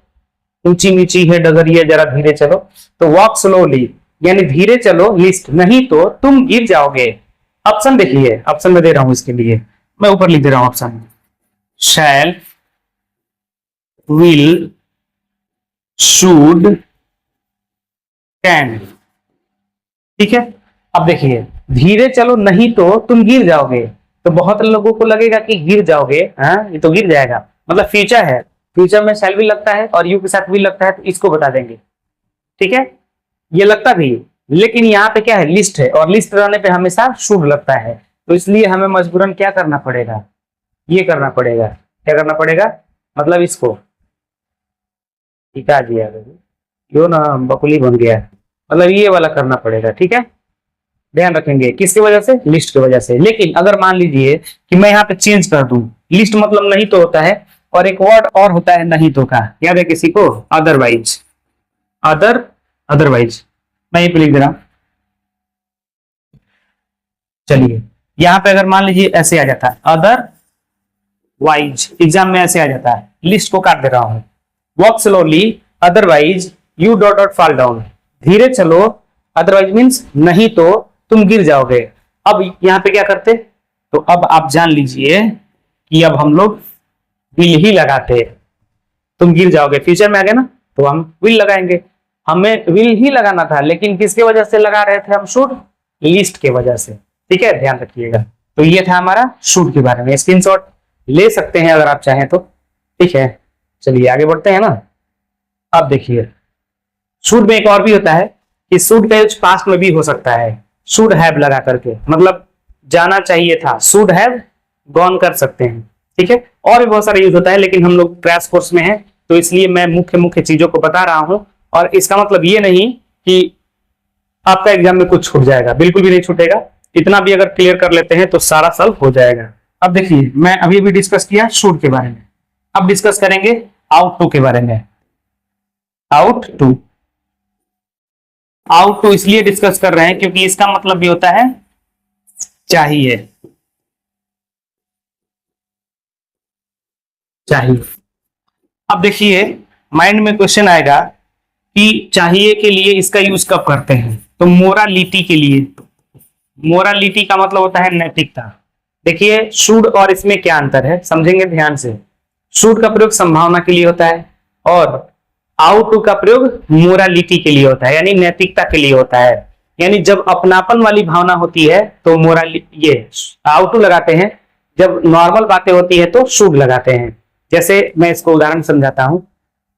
ऊंची नीची है डगरिया, जरा धीरे चलो। तो वॉक स्लोली यानी धीरे चलो, लिस्ट, नहीं तो तुम गिर जाओगे। ऑप्शन देखिए, ऑप्शन में दे रहा हूं, इसके लिए मैं ऊपर लिख दे रहा हूं option, shall, will, should, can. ठीक है, अब देखिए धीरे चलो नहीं तो तुम गिर जाओगे, तो बहुत लोगों को लगेगा कि गिर जाओगे, हाँ ये तो गिर जाएगा, मतलब फ्यूचर है, फ्यूचर में शैल भी लगता है और यू के साथ भी लगता है, तो इसको बता देंगे। ठीक है, ये लगता भी, लेकिन यहाँ पे क्या है, लिस्ट है, और लिस्ट रहने पे हमेशा शुड लगता है, तो इसलिए हमें मजबूरन क्या करना पड़ेगा, ये करना पड़ेगा। क्या करना पड़ेगा, मतलब इसको टिका दिया, क्यों ना बकुली बन गया, मतलब ये वाला करना पड़ेगा। ठीक है, ध्यान रखेंगे, किसकी वजह से, लिस्ट की वजह से। लेकिन अगर मान लीजिए कि मैं यहाँ पे चेंज कर दूं, लिस्ट मतलब नहीं तो होता है, और एक वर्ड और होता है नहीं तो का, याद है किसी को, अदरवाइज, अदरवाइज, मैं ये लिख दे रहा हूं। चलिए यहां पे अगर मान लीजिए ऐसे आ जाता है अदरवाइज, एग्जाम में ऐसे आ जाता है, लिस्ट को काट दे रहा हूं, walk slowly otherwise U dot dot fall down, धीरे चलो अदरवाइज मीन्स नहीं तो तुम गिर जाओगे। अब यहां पे क्या करते, तो अब आप जान लीजिए कि अब हम लोग विल ही लगाते, तुम गिर जाओगे फ्यूचर में आ गया ना, तो हम विल लगाएंगे। हमें विल ही लगाना था, लेकिन किसके वजह से लगा रहे थे हम शुड, लिस्ट के वजह से। ठीक है, ध्यान रखिएगा। तो ये था हमारा शुड के बारे में, स्क्रीनशॉट ले सकते हैं अगर आप चाहें तो। ठीक है, चलिए आगे बढ़ते हैं ना। अब देखिए शुड में एक और भी होता है कि शुड का यूज पास्ट में भी हो सकता है, शुड हैव लगा करके, मतलब जाना चाहिए था, शुड हैव गॉन कर सकते हैं। ठीक है, और भी बहुत सारा यूज होता है, लेकिन हम लोग क्रैश कोर्स में हैं, तो इसलिए मैं मुख्य मुख्य चीजों को बता रहा हूं। और इसका मतलब ये नहीं कि आपका एग्जाम में कुछ छूट जाएगा, बिल्कुल भी नहीं छूटेगा। इतना भी अगर क्लियर कर लेते हैं तो सारा सॉल्व हो जाएगा। अब देखिए मैं अभी भी डिस्कस किया शुड के बारे में, अब डिस्कस करेंगे आउट टू के बारे में। आउट टू, आउट टू इसलिए डिस्कस कर रहे हैं क्योंकि इसका मतलब भी होता है चाहिए, चाहिए। अब देखिए माइंड में क्वेश्चन आएगा कि चाहिए के लिए इसका यूज कब करते हैं, तो मोरालिटी के लिए। मोरालिटी का मतलब होता है नैतिकता। देखिए शुड और इसमें क्या अंतर है, समझेंगे ध्यान से। शुड का प्रयोग संभावना के लिए होता है, और आउट टू का प्रयोग मोरालिटी के लिए होता है, यानी नैतिकता के लिए होता है। यानी जब अपनापन वाली भावना होती है तो ये आउट टू लगाते हैं, जब नॉर्मल बातें होती है तो शुड लगाते हैं। जैसे मैं इसको उदाहरण समझाता हूं,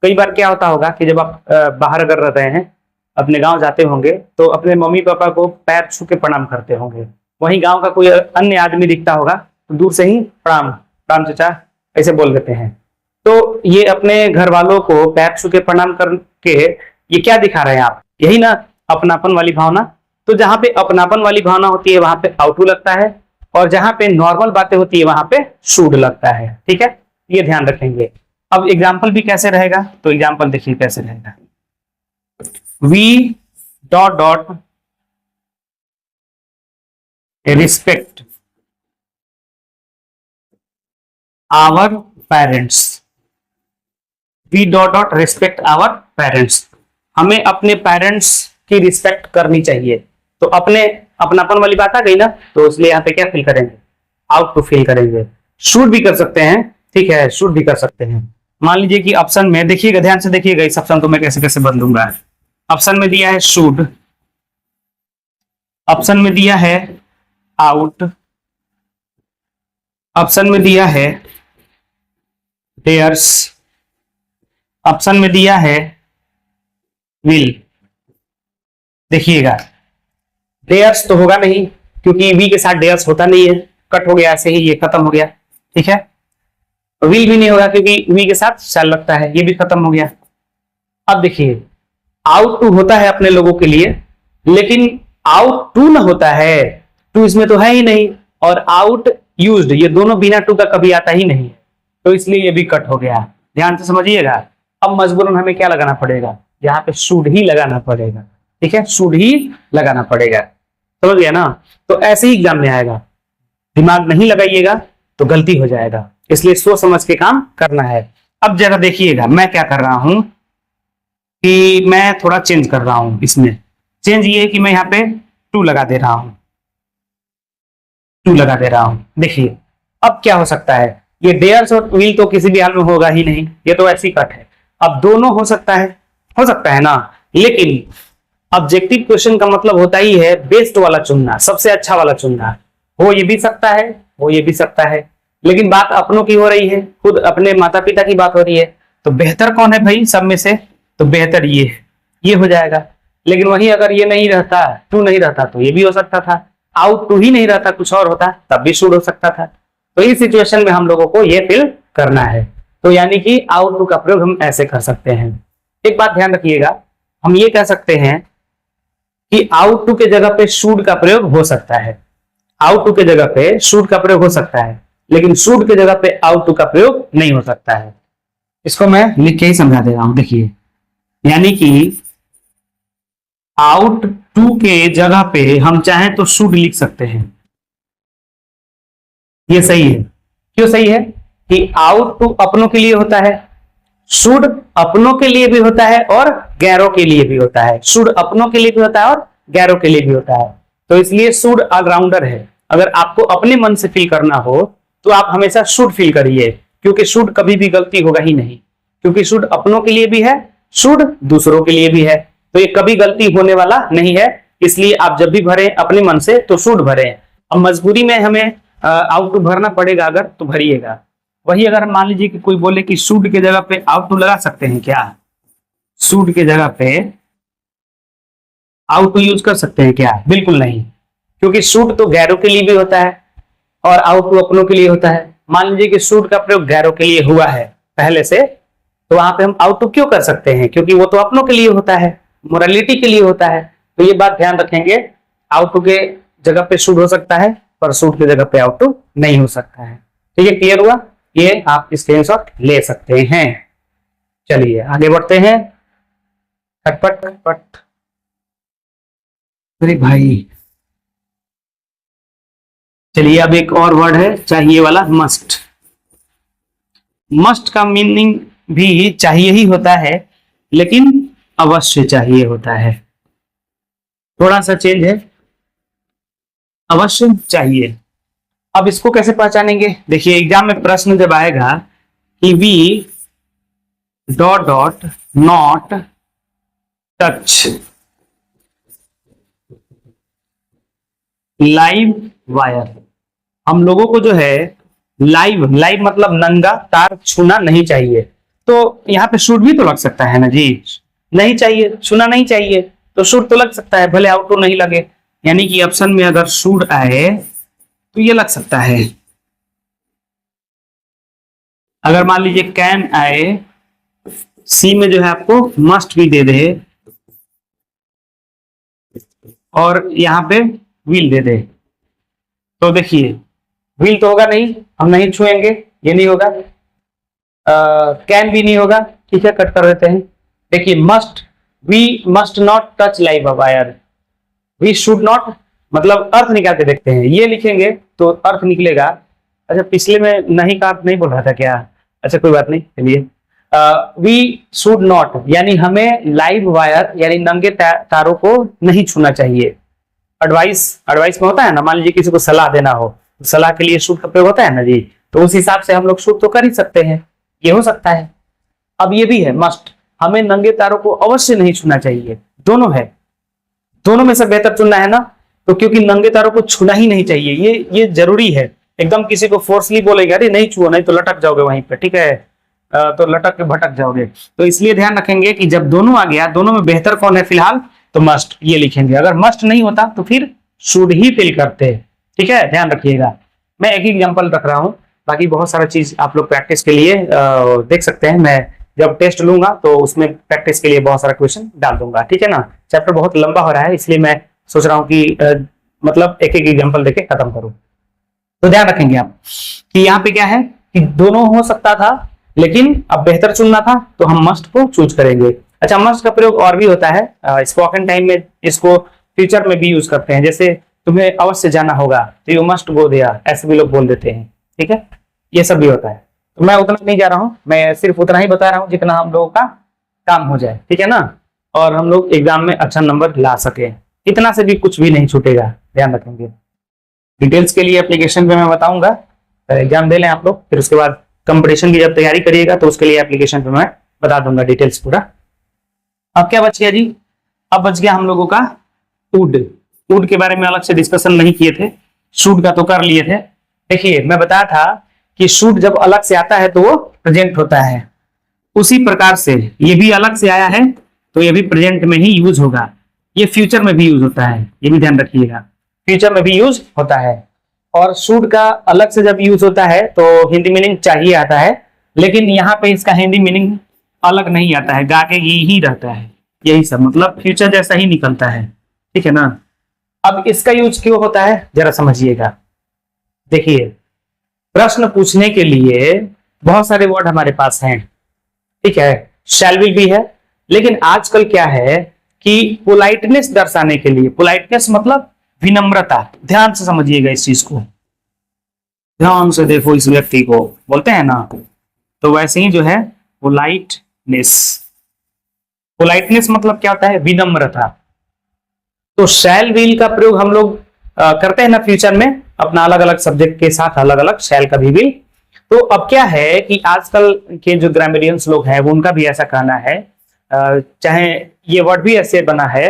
कई बार क्या होता होगा कि जब आप बाहर अगर रह रहे हैं, अपने गांव जाते होंगे, तो अपने मम्मी पापा को पैर छू के प्रणाम करते होंगे। वहीं गांव का कोई अन्य आदमी दिखता होगा तो दूर से ही प्रणाम, प्रणाम चाचा ऐसे बोल देते हैं। तो ये अपने घर वालों को पैर छू के प्रणाम करके ये क्या दिखा रहे हैं आप, यही ना अपनापन वाली भावना। तो जहां पे अपनापन वाली भावना होती है वहां पे आउट टू लगता है, और जहां पे नॉर्मल बातें होती है वहां पे शुड लगता है। ठीक है, ये ध्यान रखेंगे। अब एग्जाम्पल भी कैसे रहेगा, तो एग्जाम्पल देखिए कैसे रहेगा, we dot dot respect our parents, we dot dot respect our parents, हमें अपने पेरेंट्स की रिस्पेक्ट करनी चाहिए। तो अपने अपनापन वाली बात आ गई ना, तो इसलिए यहाँ पे क्या फिल करेंगे, आउट टू फिल करेंगे। शुड भी कर सकते हैं, ठीक है, शुड भी कर सकते हैं। मान लीजिए कि ऑप्शन में देखिएगा, ध्यान से देखिएगा, इस ऑप्शन को मैं कैसे कैसे बदलूंगा। ऑप्शन में दिया है शुड, ऑप्शन में दिया है आउट, ऑप्शन में दिया है डेयर्स, ऑप्शन में दिया है विल। देखिएगा डेयर्स तो होगा नहीं, क्योंकि वी के साथ डेयर्स होता नहीं है, कट हो गया, ऐसे ही ये खत्म हो गया। ठीक है, विल भी नहीं होगा क्योंकि वी के साथ शैल लगता है, ये भी खत्म हो गया। अब देखिए आउट टू होता है अपने लोगों के लिए, लेकिन आउट टू ना होता है, टू इसमें तो है ही नहीं, और आउट यूज्ड ये दोनों बिना टू का कभी आता ही नहीं है, तो इसलिए ये भी कट हो गया। ध्यान से समझिएगा। अब मजबूरन हमें क्या लगाना पड़ेगा, यहाँ पे शुड ही लगाना पड़ेगा। ठीक है, शुड ही लगाना पड़ेगा, समझ गया ना। तो ऐसे ही एग्जाम में आएगा, दिमाग नहीं लगाइएगा तो गलती हो जाएगा, इसलिए सोच समझ के काम करना है। अब जरा देखिएगा मैं क्या कर रहा हूं कि मैं थोड़ा चेंज कर रहा हूं। इसमें चेंज ये है कि मैं यहाँ पे टू लगा दे रहा हूं, टू लगा दे रहा हूं। देखिए अब क्या हो सकता है, ये डेयर्स और विल तो किसी भी हाल में होगा ही नहीं, ये तो ऐसी कट है। अब दोनों हो सकता है ना, लेकिन ऑब्जेक्टिव क्वेश्चन का मतलब होता ही है बेस्ट वाला चुनना, सबसे अच्छा वाला चुनना। हो ये भी सकता है, हो ये भी सकता है, लेकिन बात अपनों की हो रही है, खुद अपने माता पिता की बात हो रही है, तो बेहतर कौन है भाई सब में से, तो बेहतर ये हो जाएगा। लेकिन वही अगर ये नहीं रहता, टू नहीं रहता, तो ये भी हो सकता था। आउट टू ही नहीं रहता, कुछ और होता तब भी शुड हो सकता था। तो इस सिचुएशन में हम लोगों को ये फिल करना है, तो यानी कि आउट टू का प्रयोग हम ऐसे कर सकते हैं। एक बात ध्यान रखिएगा, हम ये कह सकते हैं कि आउट टू के जगह पे शुड का प्रयोग हो सकता है, आउट टू के जगह पे शुड का प्रयोग हो सकता है, लेकिन शुड के जगह पे आउट टू का प्रयोग नहीं हो सकता है। इसको मैं लिख के ही समझा दे रहा हूं। देखिए यानी कि आउट टू के जगह पे हम चाहें तो शुड लिख सकते हैं, ये सही है। क्यों सही है कि आउट टू अपनों के लिए होता है, शुड अपनों के लिए भी होता है और गैरों के लिए भी होता है, शुड अपनों के लिए भी होता है और गैरों के लिए भी होता है। तो इसलिए शुड ऑलराउंडर है। अगर आपको अपने मन से फील करना हो तो आप हमेशा शुड फील करिए, क्योंकि शुड कभी भी गलती होगा ही नहीं, क्योंकि शुड अपनों के लिए भी है, शुड दूसरों के लिए भी है, तो ये कभी गलती होने वाला नहीं है। इसलिए आप जब भी भरें अपने मन से तो शुड भरें। अब मजबूरी में हमें आउट टू भरना पड़ेगा अगर, तो भरिएगा। वही अगर मान लीजिए कि कोई बोले कि शुड के जगह पे आउट टू लगा सकते हैं क्या, शुड के जगह पे आउट टू यूज कर सकते हैं क्या, बिल्कुल नहीं, क्योंकि शुड तो गैरों के लिए भी होता है और आउट टू अपनों के लिए होता है। मान लीजिए कि शुड का प्रयोग गैरों के लिए हुआ है पहले से, तो वहां पे हम आउट टू क्यों कर सकते हैं, क्योंकि वो तो अपनों के लिए होता है, मोरालिटी के लिए होता है। तो ये बात ध्यान रखेंगे, आउट टू के जगह पे शुड हो सकता है पर शुड की जगह पे आउट टू नहीं हो सकता है। ठीक है, क्लियर हुआ, ये आप स्क्रीनशॉट ले सकते हैं। चलिए आगे बढ़ते हैं। खटपट खटपट, अरे भाई चलिए अब एक और वर्ड है चाहिए वाला, मस्ट। मस्ट का मीनिंग भी चाहिए ही होता है, लेकिन अवश्य चाहिए होता है, थोड़ा सा चेंज है, अवश्य चाहिए। अब इसको कैसे पहचानेंगे, देखिए एग्जाम में प्रश्न जब आएगा कि we dot dot not touch live wire, हम लोगों को जो है लाइव मतलब नंगा तार छूना नहीं चाहिए। तो यहाँ पे शुड भी तो लग सकता है ना जी, नहीं चाहिए, छूना नहीं चाहिए, तो शुड तो लग सकता है, भले आउट टू नहीं लगे। यानी कि ऑप्शन में अगर शुड आए तो ये लग सकता है। अगर मान लीजिए कैन आए, सी में जो है आपको मस्ट भी दे दे और यहाँ पे विल दे दे, तो देखिए विल तो होगा नहीं, हम नहीं छुएंगे, ये नहीं होगा, कैन भी नहीं होगा, ठीक है कट कर देते हैं। देखिए must, we must not touch live wire, we should not, मतलब अर्थ निकाल के देखते हैं, ये लिखेंगे तो अर्थ निकलेगा। अच्छा पिछले में नहीं का अर्थ नहीं बोल रहा था क्या, अच्छा कोई बात नहीं, चलिए वी शुड नॉट, यानी हमें लाइव वायर यानी नंगे तारों को नहीं छूना चाहिए। एडवाइस में होता है ना, मान लीजिए किसी को सलाह देना हो, सलाह के लिए शुड का प्रयोग होता है ना जी, तो उस हिसाब से हम लोग शुड तो कर ही सकते हैं, ये हो सकता है। अब ये भी है मस्ट, हमें नंगे तारों को अवश्य नहीं छूना चाहिए, दोनों है, दोनों में से बेहतर चुनना है ना, तो क्योंकि नंगे तारों को छूना ही नहीं चाहिए, ये जरूरी है। एकदम किसी को फोर्सली बोलेगा अरे नहीं छुओ, नहीं तो लटक जाओगे वहीं पे, ठीक है, तो लटक के भटक जाओगे। तो इसलिए ध्यान रखेंगे कि जब दोनों आ गया, दोनों में बेहतर कौन है फिलहाल, तो मस्ट ये लिखेंगे। अगर मस्ट नहीं होता तो फिर शुड ही फिल करते, ठीक है, ध्यान रखिएगा। मैं एक ही एग्जांपल रख रहा हूं, बाकी बहुत सारा चीज आप लोग प्रैक्टिस के लिए देख सकते हैं। मैं जब टेस्ट लूंगा तो उसमें प्रैक्टिस के लिए बहुत सारा क्वेश्चन डाल दूंगा, ठीक है ना। चैप्टर बहुत लंबा हो रहा है, इसलिए मैं सोच रहा हूँ कि मतलब एक एक एग्जाम्पल देके खत्म करूँ। तो ध्यान रखेंगे आप कि यहाँ पे क्या है कि दोनों हो सकता था, लेकिन अब बेहतर चुनना था तो हम मस्ट को चूज करेंगे। अच्छा, मस्ट का प्रयोग और भी होता है स्पोकन टाइम में, इसको फ्यूचर में भी यूज करते हैं। जैसे तुम्हें अवश्य जाना होगा तो यू मस्ट गो देयर, ऐसे भी लोग बोल देते हैं। ठीक है, ये सब भी होता है। तो मैं उतना नहीं जा रहा हूँ, मैं सिर्फ उतना ही बता रहा हूँ जितना हम लोगों का काम हो जाए, ठीक है ना, और हम लोग एग्जाम में अच्छा नंबर ला सके। इतना से भी कुछ भी नहीं छूटेगा, ध्यान रखेंगे। डिटेल्स के लिए एप्लीकेशन पे मैं बताऊंगा, एग्जाम दे लें आप लोग, फिर उसके बाद कंपटीशन की जब तैयारी करिएगा तो उसके लिए एप्लीकेशन पे मैं बता दूंगा डिटेल्स पूरा। अब क्या बच गया जी, अब बच गया हम लोगों का वुड। वुड के बारे में अलग से डिस्कशन नहीं किए थे, शूट का तो कर लिए थे। देखिए मैं बताया था कि शूट जब अलग से आता है तो वो प्रेजेंट होता है, उसी प्रकार से ये भी अलग से आया है तो ये भी प्रेजेंट में ही यूज होगा। ये फ्यूचर में भी यूज होता है, ये भी ध्यान रखिएगा, फ्यूचर में भी यूज होता है। और शूट का अलग से जब यूज होता है तो हिंदी मीनिंग चाहिए आता है, लेकिन यहाँ पे इसका हिंदी मीनिंग अलग नहीं आता है, गा के ही रहता है, यही सब मतलब फ्यूचर जैसा ही निकलता है। ठीक है ना। अब इसका यूज क्यों होता है जरा समझिएगा। देखिए प्रश्न पूछने के लिए बहुत सारे वर्ड हमारे पास हैं, ठीक है, शैल विल भी है, लेकिन आजकल क्या है कि पोलाइटनेस दर्शाने के लिए, पोलाइटनेस मतलब विनम्रता, ध्यान से समझिएगा इस चीज को, ध्यान से देखो इस व्यक्ति को, बोलते हैं ना, तो वैसे ही जो है पोलाइटनेस, पोलाइटनेस मतलब क्या होता है, विनम्रता। तो शैल विल का प्रयोग हम लोग करते हैं ना फ्यूचर में अपना अलग अलग सब्जेक्ट के साथ, अलग अलग शैल का भी विल। तो अब क्या है कि आजकल के जो ग्रामेरियंस लोग हैं वो उनका भी ऐसा कहना है, चाहे ये वर्ड भी ऐसे बना है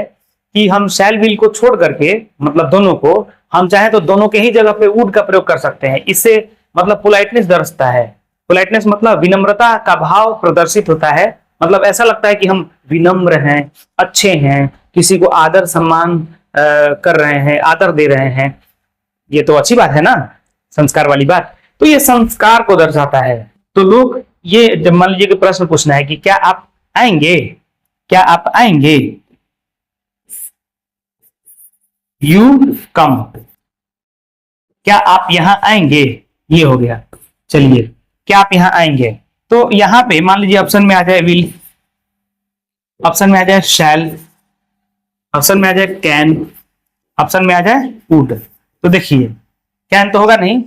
कि हम शैल विल को छोड़ करके मतलब दोनों को, हम चाहे तो दोनों के ही जगह पे वुड का प्रयोग कर सकते हैं। इससे मतलब पोलाइटनेस दर्शाता है, पोलाइटनेस मतलब विनम्रता का भाव प्रदर्शित होता है, मतलब ऐसा लगता है कि हम विनम्र हैं, अच्छे हैं, किसी को आदर सम्मान कर रहे हैं, आदर दे रहे हैं। ये तो अच्छी बात है ना, संस्कार वाली बात। तो ये संस्कार को दर्शाता है। तो लोग ये जब मान लीजिए कि प्रश्न पूछना है कि क्या आप आएंगे, क्या आप आएंगे, यू कम, क्या आप यहां आएंगे, ये हो गया। चलिए क्या आप यहां आएंगे, तो यहां पे मान लीजिए ऑप्शन में आ जाए विल, ऑप्शन में आ जाए शैल, ऑप्शन में आ जाए कैन, ऑप्शन में आ जाए वुड। तो देखिए कैन तो होगा नहीं,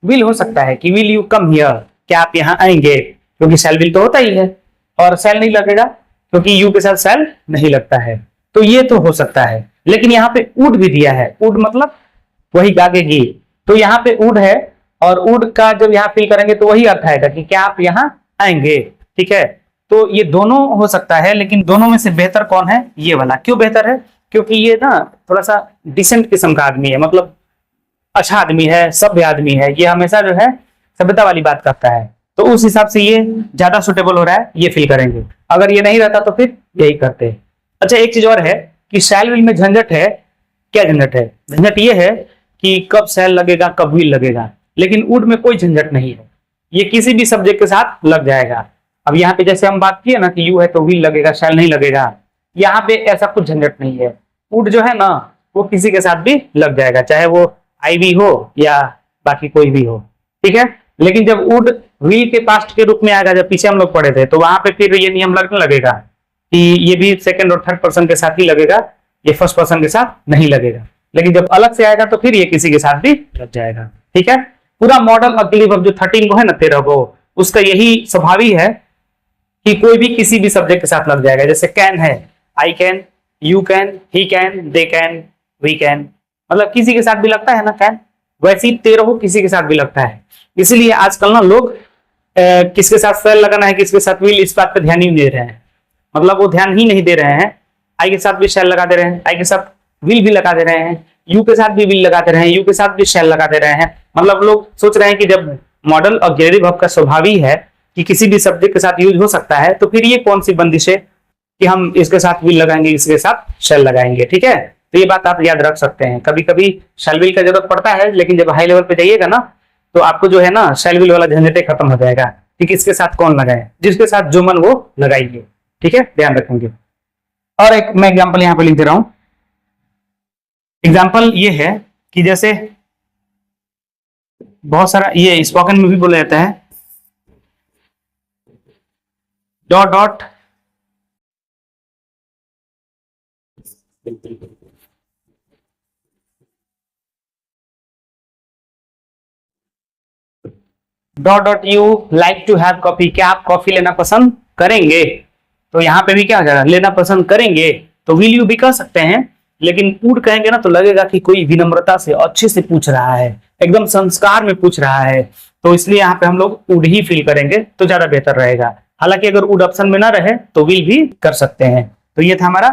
विल हो सकता है कि विल यू कम हियर, क्या आप यहां आएंगे, क्योंकि शैल विल तो होता ही है, और शैल नहीं लगेगा क्योंकि यू के साथ शैल नहीं लगता है। तो ये तो हो सकता है, लेकिन यहाँ पे वुड भी दिया है, वुड मतलब वही गागेगी, तो यहाँ पे वुड है, और वुड का जब यहाँ फिल करेंगे तो वही अर्थ आएगा कि क्या आप यहाँ आएंगे। ठीक है, तो ये दोनों हो सकता है, लेकिन दोनों में से बेहतर कौन है, ये वाला। क्यों बेहतर है, क्योंकि ये ना थोड़ा सा डिसेंट किस्म का आदमी है, मतलब अच्छा आदमी है, सभ्य आदमी है, ये हमेशा जो है सभ्यता वाली बात करता है, तो उस हिसाब से ये ज्यादा सुटेबल हो रहा है, ये फिल करेंगे। अगर ये नहीं रहता तो फिर यही करते। अच्छा एक चीज और है कि शैल विल में झंझट है। क्या झंझट है, झंझट ये है कि कब शैल लगेगा कब विल लगेगा, लेकिन वुड में कोई झंझट नहीं है, ये किसी भी सब्जेक्ट के साथ लग जाएगा। अब यहाँ पे जैसे हम बात किए ना कि यू है तो विल लगेगा, शैल नहीं लगेगा, यहाँ पे ऐसा कुछ झंझट नहीं है। वुड जो है ना वो किसी के साथ भी लग जाएगा, चाहे वो आई भी हो या बाकी कोई भी हो। ठीक है, लेकिन जब वुड विल के पास्ट के रूप में आएगा, जब पीछे हम लोग पढ़े थे, तो वहां पे फिर ये नियम लगने लगेगा कि ये भी सेकंड और थर्ड पर्सन के साथ ही लगेगा, ये फर्स्ट पर्सन के साथ नहीं लगेगा। लेकिन जब अलग से आएगा तो फिर ये किसी के साथ भी लग जाएगा। ठीक है, पूरा मॉडल अगली वर्ब जो 13 को है ना 13 को, उसका यही स्वभावी है कि कोई भी किसी भी सब्जेक्ट के साथ लग जाएगा। जैसे कैन है, I can, you can, he can, they can, we can, मतलब किसी के साथ भी लगता है ना कैन, वैसे ही 13 को किसी के साथ भी लगता है। इसीलिए आजकल ना लोग किसके साथ शैल लगाना है किसके साथ विल, इस बात पे ध्यान ही नहीं दे रहे हैं, मतलब वो ध्यान ही नहीं दे रहे हैं। आई के साथ भी शैल लगा दे रहे हैं, आई के साथ विल भी लगा दे रहे हैं, यू के साथ भी विल लगा दे रहे हैं, यू के साथ भी शैल लगा दे रहे हैं। मतलब लोग सोच रहे हैं कि जब मॉडल ऑक्सिलरी वर्ब का स्वभावी है कि किसी भी सब्जेक्ट के साथ यूज हो सकता है, तो फिर ये कौन सी बंदिश है कि हम इसके साथ विल लगाएंगे इसके साथ शैल लगाएंगे। ठीक है, तो ये बात आप याद रख सकते हैं। कभी कभी शैल विल का जरूरत पड़ता है, लेकिन जब हाई लेवल पे जाइएगा ना तो आपको जो है ना शैल विल वाला झंझटे खत्म हो जाएगा कि किसके साथ कौन लगाए, जिसके साथ जो मन वो लगाइए। ठीक है, ध्यान रखेंगे। और एक मैं एग्जांपल यहाँ पे लिख दे रहा हूं, एग्जाम्पल ये है कि जैसे बहुत सारा ये स्पोकन में भी बोला जाता है dot dot dot dot you like to have coffee, क्या आप कॉफी लेना पसंद करेंगे? तो यहाँ पे भी क्या हो जाएगा, लेना पसंद करेंगे। तो विल यू भी कह सकते हैं, लेकिन वुड कहेंगे ना तो लगेगा कि कोई विनम्रता से अच्छे से पूछ रहा है, एकदम संस्कार में पूछ रहा है, तो इसलिए यहाँ पे हम लोग वुड ही फील करेंगे तो ज्यादा बेहतर रहेगा। हालांकि अगर वुड ऑप्शन में ना रहे तो विल भी कर सकते हैं। तो ये था हमारा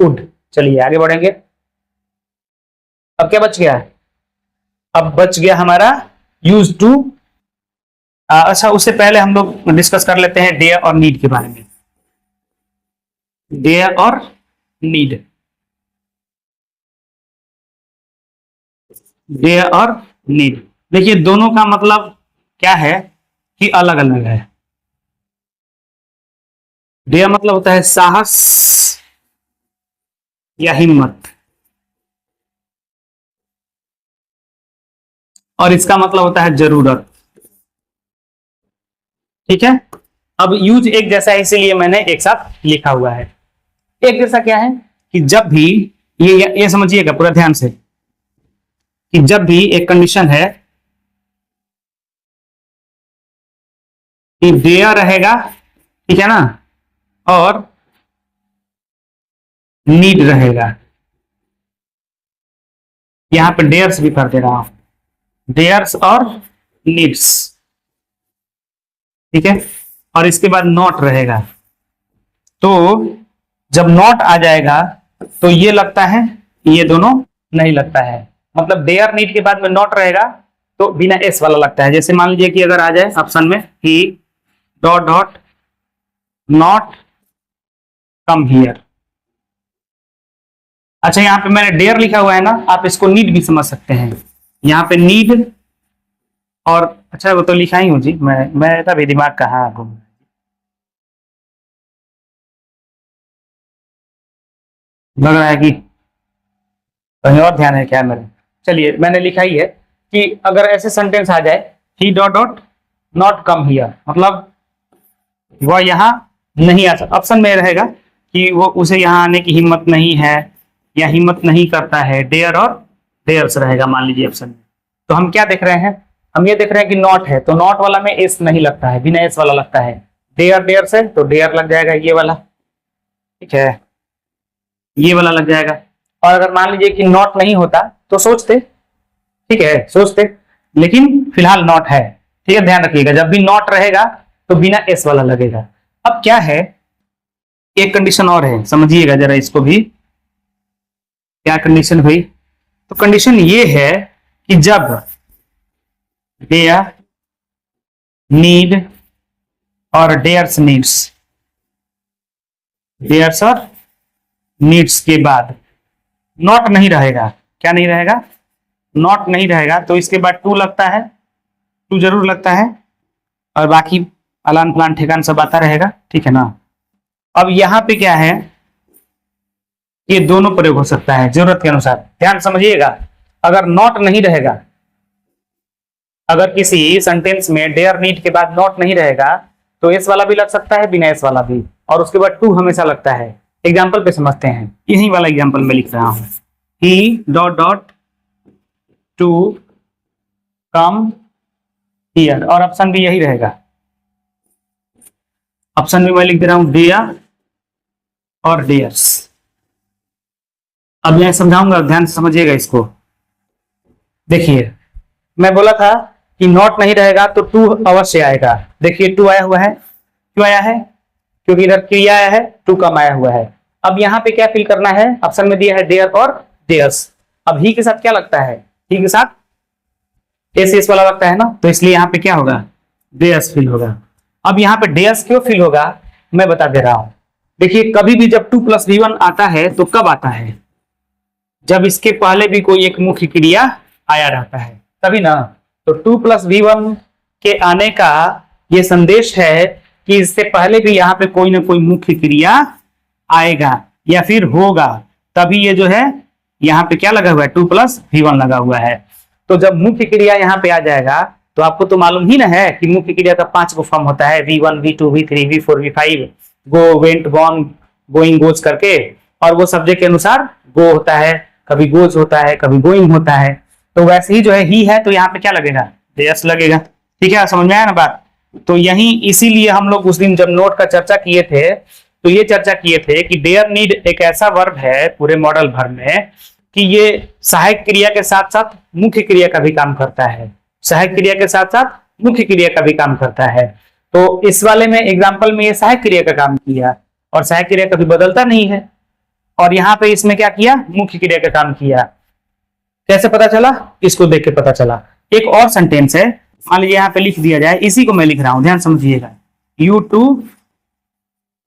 वुड। चलिए आगे बढ़ेंगे। अब क्या बच गया? अब बच गया हमारा यूज टू। अच्छा, उससे पहले हम लोग डिस्कस कर लेते हैं डेयर और नीड के बारे में। डेयर और नीड, डेयर और नीड, देखिए दोनों का मतलब क्या है कि अलग अलग है। डेयर मतलब होता है साहस या हिम्मत, और इसका मतलब होता है जरूरत। ठीक है, अब यूज एक जैसा है इसीलिए मैंने एक साथ लिखा हुआ है। एक जैसा क्या है कि जब भी ये समझिएगा पूरा ध्यान से कि जब भी एक कंडीशन है कि डेयर रहेगा, ठीक है ना, और नीड रहेगा, यहां पे डेयर्स भी कर दे रहा हूं, डेयर्स और नीड्स, ठीक है, और इसके बाद नॉट रहेगा। तो जब नॉट आ जाएगा तो ये लगता है, ये दोनों नहीं लगता है। मतलब डेयर नीड के बाद में नॉट रहेगा तो बिना एस वाला लगता है। जैसे मान लीजिए कि अगर आ जाए ऑप्शन में he dot dot not come here. अच्छा, यहाँ पे मैंने डेयर लिखा हुआ है ना, आप इसको नीड भी समझ सकते हैं। यहाँ पे नीड और अच्छा वो तो लिखा ही हूं जी, मैं तभी दिमाग कहाँ घूम, लग रहा है कि कहीं और ध्यान है क्या मेरे। चलिए मैंने लिखा ही है कि अगर ऐसे सेंटेंस आ जाए he dot dot not come here, मतलब वह यहाँ नहीं आ सकता, ऑप्शन में रहेगा कि वो उसे यहाँ आने की हिम्मत नहीं है या हिम्मत नहीं करता है, डेयर और डेयर्स रहेगा मान लीजिए ऑप्शन में। तो हम क्या देख रहे हैं, हम ये देख रहे हैं कि नॉट है तो नॉट वाला में एस नहीं लगता है, बिना एस वाला लगता है। डेयर डेयर्स है तो डेयर लग जाएगा ये वाला, ठीक है, ये वाला लग जाएगा। और अगर मान लीजिए कि नॉट नहीं होता तो सोचते, ठीक है सोचते, लेकिन फिलहाल नॉट है, ठीक है, ध्यान रखिएगा जब भी नॉट रहेगा तो बिना एस वाला लगेगा। अब क्या है, एक कंडीशन और है, समझिएगा जरा इसको भी। क्या कंडीशन भाई? तो कंडीशन ये है कि जब डेयर नीड और डेयर्स नीड्स, डेयर्स और नीड्स के बाद नॉट नहीं रहेगा, क्या नहीं रहेगा, नॉट नहीं रहेगा, तो इसके बाद टू लगता है, टू जरूर लगता है, और बाकी अलान प्लान ठिकान सब आता रहेगा, ठीक है ना। अब यहां पे क्या है, ये दोनों प्रयोग हो सकता है जरूरत के अनुसार, ध्यान समझिएगा। अगर नॉट नहीं रहेगा, अगर किसी सेंटेंस में डेयर नीड के बाद नॉट नहीं रहेगा तो एस वाला भी लग सकता है, बिना एस वाला भी, और उसके बाद टू हमेशा लगता है। एग्जाम्पल पे समझते हैं, यही वाला एग्जाम्पल में लिख रहा हूं, he dot dot to come here, और ऑप्शन भी यही रहेगा, ऑप्शन में मैं लिख दे रहा हूं डेयर और डेयर्स। अब मैं समझाऊंगा, ध्यान से समझिएगा इसको। देखिए मैं बोला था कि नॉट नहीं रहेगा तो टू अवश्य आएगा, देखिए टू आया हुआ है, क्यों आया है, क्योंकि इधर क्रिया आया है, टू कम आया हुआ है। अब यहाँ पे क्या फिल करना है, ऑप्शन में दिया है डेयर और डेयर्स। अब ही के साथ क्या लगता है, ही के साथ एस वाला लगता है ना, तो इसलिए यहाँ पे क्या होगा, डेयर्स फिल होगा। अब यहाँ पे डेयर्स क्यों फिल होगा मैं बता दे रहा हूं। देखिए कभी भी जब 2 + V1 आता है तो कब आता है, जब इसके पहले भी कोई एक मुख्य क्रिया आया रहता है तभी ना। तो 2 + V1 के आने का ये संदेश है कि इससे पहले भी यहाँ पे कोई ना कोई मुख्य क्रिया आएगा या फिर होगा, तभी ये जो है यहाँ पे क्या लगा हुआ है, 2 + V1 लगा हुआ है। तो जब मुख्य क्रिया यहाँ पे आ जाएगा तो आपको तो मालूम ही ना है कि मुख्य क्रिया का 5 गो फॉर्म होता है, V1 V2 V3 V4 V5, go went gone going goes करके, और वो सब्जेक्ट के अनुसार गो होता है, कभी गोज होता है, कभी गोइंग होता है। तो वैसे ही जो है ही है तो यहाँ पे क्या लगेगा, यस लगेगा। ठीक है, समझ में आया ना बात। तो यही इसीलिए हम लोग उस दिन जब नोट का चर्चा किए थे तो ये चर्चा किए थे कि देयर नीड एक ऐसा वर्ब है पूरे मॉडल भर में कि ये सहायक क्रिया के साथ साथ मुख्य क्रिया का भी काम करता है, सहायक क्रिया के साथ साथ मुख्य क्रिया का भी काम करता है। तो इस वाले में एग्जाम्पल में ये सहायक क्रिया का काम किया और सहायक क्रिया कभी बदलता नहीं है, और यहाँ पे इसमें क्या किया, मुख्य क्रिया का काम किया। कैसे पता चला, इसको देख के पता चला। एक और सेंटेंस है, मान लीजिए यहाँ पे लिख दिया जाए, इसी को मैं लिख रहा हूं, ध्यान समझिएगा, you to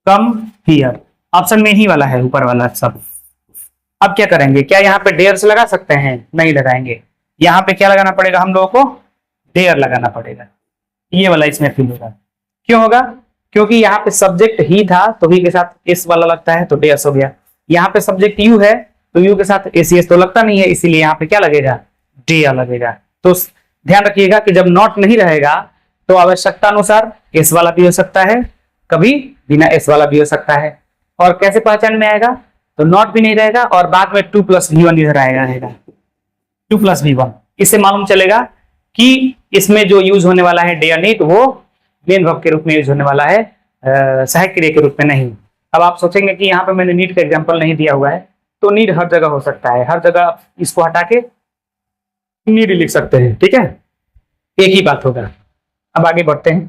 come here, option में ही वाला है ऊपर वाला सब। अब क्या करेंगे, क्या यहाँ पे डेयर से लगा सकते हैं, नहीं लगाएंगे। यहाँ पे क्या लगाना पड़ेगा हम लोगों को, डेयर लगाना पड़ेगा, ये वाला इसमें फिल होगा। क्यों होगा, क्योंकि यहाँ पे सब्जेक्ट ही था तो ही के साथ एस वाला लगता है तो डेयर्स हो गया। यहाँ पे सब्जेक्ट यू है तो यू के साथ एसीएस तो लगता नहीं है, इसीलिए यहाँ पे क्या लगेगा, डेयर लगेगा। तो ध्यान रखिएगा कि जब नॉट नहीं रहेगा तो आवश्यकता अनुसार एस वाला भी हो सकता है, कभी बिना एस वाला भी हो सकता है। और कैसे पहचान में आएगा, तो नॉट भी नहीं रहेगा और बाद में 2 + V1 इधर आएगा, 2 + V1। इससे मालूम चलेगा कि इसमें जो यूज होने वाला है डेयर नीड वो मेन वर्ब के रूप में यूज होने वाला है, सहायक क्रिया के रूप में नहीं। अब आप सोचेंगे कि यहाँ पे मैंने नीड का एग्जांपल नहीं दिया हुआ है, तो नीड हर जगह हो सकता है, हर जगह इसको हटा के नीड लिख सकते हैं। ठीक है, एक ही बात होगा। अब आगे बढ़ते हैं,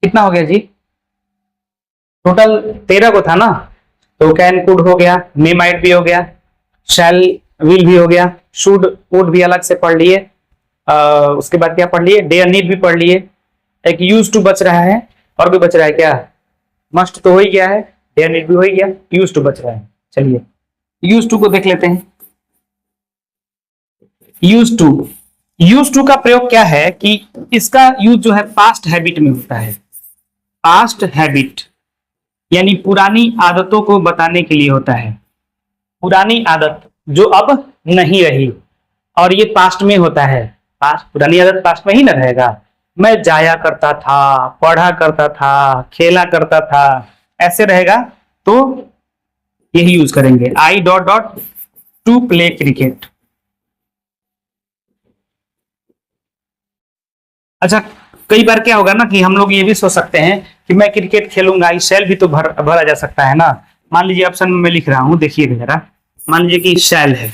कितना हो गया जी, टोटल 13 को था ना, तो कैन कुड हो गया, मे माइट भी हो गया, शैल विल भी हो गया, शुड वुड भी अलग से पढ़ लिए, उसके बाद क्या पढ़ लिए, डेयर नीड भी पढ़ लिए, एक यूज टू बच रहा है, और भी बच रहा है क्या, मस्ट तो हो ही गया है, डेयर नीड भी हो ही गया, यूज टू बच रहा है। चलिए यूज टू को देख लेते हैं। यूज टू का प्रयोग क्या है कि इसका यूज जो है पास्ट हैबिट में होता है, पास्ट हैबिट यानी पुरानी आदतों को बताने के लिए होता है, पुरानी आदत जो अब नहीं रही, और ये पास्ट में होता है। पास्ट, पुरानी आदत पास्ट में ही न रहेगा, मैं जाया करता था, पढ़ा करता था, खेला करता था, ऐसे रहेगा तो यही यूज करेंगे, आई dot dot to play cricket. अच्छा, कई बार क्या होगा ना कि हम लोग ये भी सोच सकते हैं कि मैं क्रिकेट खेलूंगा, आई शैल भी तो भरा जा सकता है ना। मान लीजिए ऑप्शन में मैं लिख रहा हूं, देखिए जरा, मान लीजिए कि शैल है,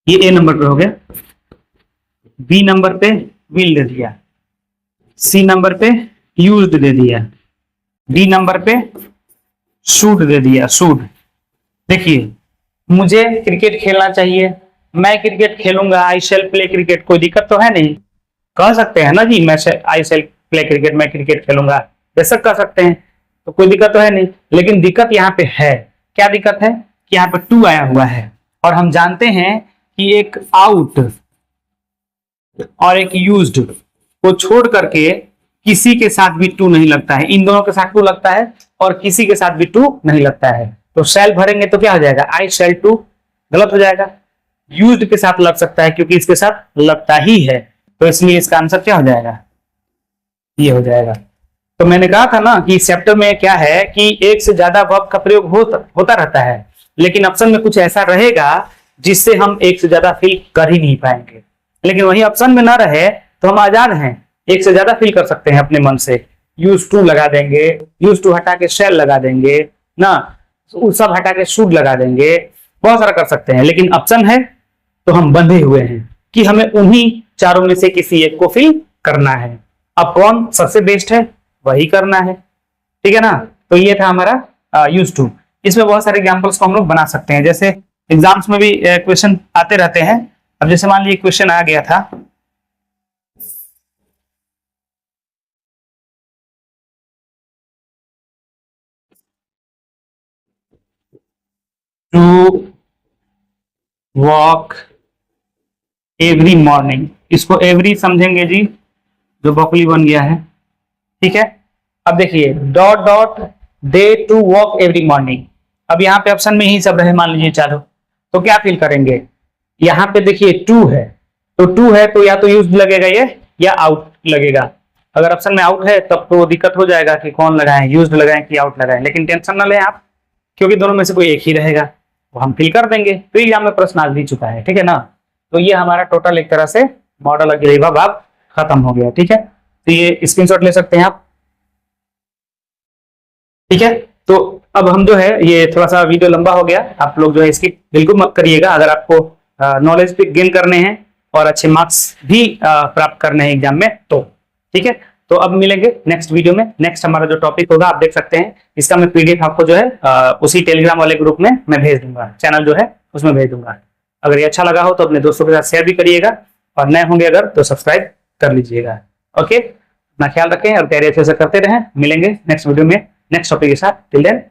ये ए नंबर पे हो गया, बी नंबर पे विल दे दिया, सी नंबर पे यूज्ड दे दिया, डी नंबर पे शुड दे दिया, शुड। देखिए मुझे क्रिकेट खेलना चाहिए, मैं क्रिकेट खेलूंगा, आई शैल प्ले क्रिकेट, कोई दिक्कत तो है नहीं, कह सकते हैं ना जी, मैं आई शैल प्ले क्रिकेट, मैं क्रिकेट खेलूंगा, बेशक कह सकते हैं, तो कोई दिक्कत तो है नहीं। लेकिन दिक्कत यहाँ पे है, क्या दिक्कत है कि यहाँ पे टू आया हुआ है, और हम जानते हैं कि एक आउट और एक यूज्ड को छोड़ करके किसी के साथ भी टू नहीं लगता है, इन दोनों के साथ टू लगता है और किसी के साथ भी टू नहीं लगता है। तो शैल भरेंगे तो क्या हो जाएगा, आई शैल टू, गलत हो जाएगा। यूज्ड के साथ लग सकता है क्योंकि इसके साथ लगता ही है, तो इसलिए इसका आंसर क्या हो जाएगा, ये हो जाएगा। तो मैंने कहा था ना कि इस चैप्टर में क्या है कि एक से ज्यादा वर्ब का प्रयोग होता रहता है, लेकिन ऑप्शन में कुछ ऐसा रहेगा जिससे हम एक से ज्यादा फिल कर ही नहीं पाएंगे। लेकिन वही ऑप्शन में ना रहे तो हम आजाद हैं, एक से ज्यादा फिल कर सकते हैं अपने मन से। यूज टू लगा देंगे, यूज टू हटा के शैल लगा देंगे ना, सब हटा के शुड लगा देंगे, बहुत सारा कर सकते हैं। लेकिन ऑप्शन है तो हम बंधे हुए हैं कि हमें उन्हीं चारों में से किसी एक को फिल करना है। अब कौन सबसे बेस्ट है वही करना है, ठीक है ना। तो ये था हमारा यूज टू। इसमें बहुत सारे एग्जांपल्स को हम लोग बना सकते हैं, जैसे एग्जाम्स में भी क्वेश्चन आते रहते हैं। अब जैसे मान लीजिए क्वेश्चन आ गया था, टू वॉक एवरी मॉर्निंग, इसको एवरी समझेंगे जी, जो बकली बन गया है, ठीक है। अब देखिए dot dot they to walk every morning, अब यहाँ पे ऑप्शन में ही सब रहे मान लीजिए चारों, तो क्या फिल करेंगे, यहाँ पे देखिए टू है, तो टू है तो या तो यूज्ड लगेगा ये या आउट लगेगा। अगर ऑप्शन में आउट है तब तो दिक्कत हो जाएगा कि कौन लगाएं, यूज्ड लगाएं कि आउट लगाएं, लेकिन टेंशन ना लें आप, क्योंकि दोनों में से कोई एक ही रहेगा, वो हम फिल कर देंगे। तो एग्जाम में प्रश्न आ भी चुका है, ठीक है ना। तो ये हमारा टोटल एक तरह से मॉडल अगेवा भाग खत्म हो गया, ठीक है। तो ये स्क्रीनशॉट ले सकते हैं आप, ठीक है। तो अब हम जो है, ये थोड़ा सा वीडियो लंबा हो गया, आप लोग जो है इसकी बिल्कुल मत करिएगा। अगर आपको नॉलेज भी गेन करने हैं और अच्छे मार्क्स भी प्राप्त करने हैं एग्जाम में, तो ठीक है। तो अब मिलेंगे नेक्स्ट वीडियो में। नेक्स्ट हमारा जो टॉपिक होगा आप देख सकते हैं, इसका मैं पीडीएफ आपको जो है उसी टेलीग्राम वाले ग्रुप में मैं भेज दूंगा, चैनल जो है उसमें भेज दूंगा। अगर ये अच्छा लगा हो तो अपने दोस्तों के साथ शेयर भी करिएगा, और नए होंगे अगर तो सब्सक्राइब कर लीजिएगा। ओके, अपना ख्याल रखें और तैयारी अच्छे से करते रहें। मिलेंगे नेक्स्ट वीडियो में नेक्स्ट टॉपिक के साथ। Till then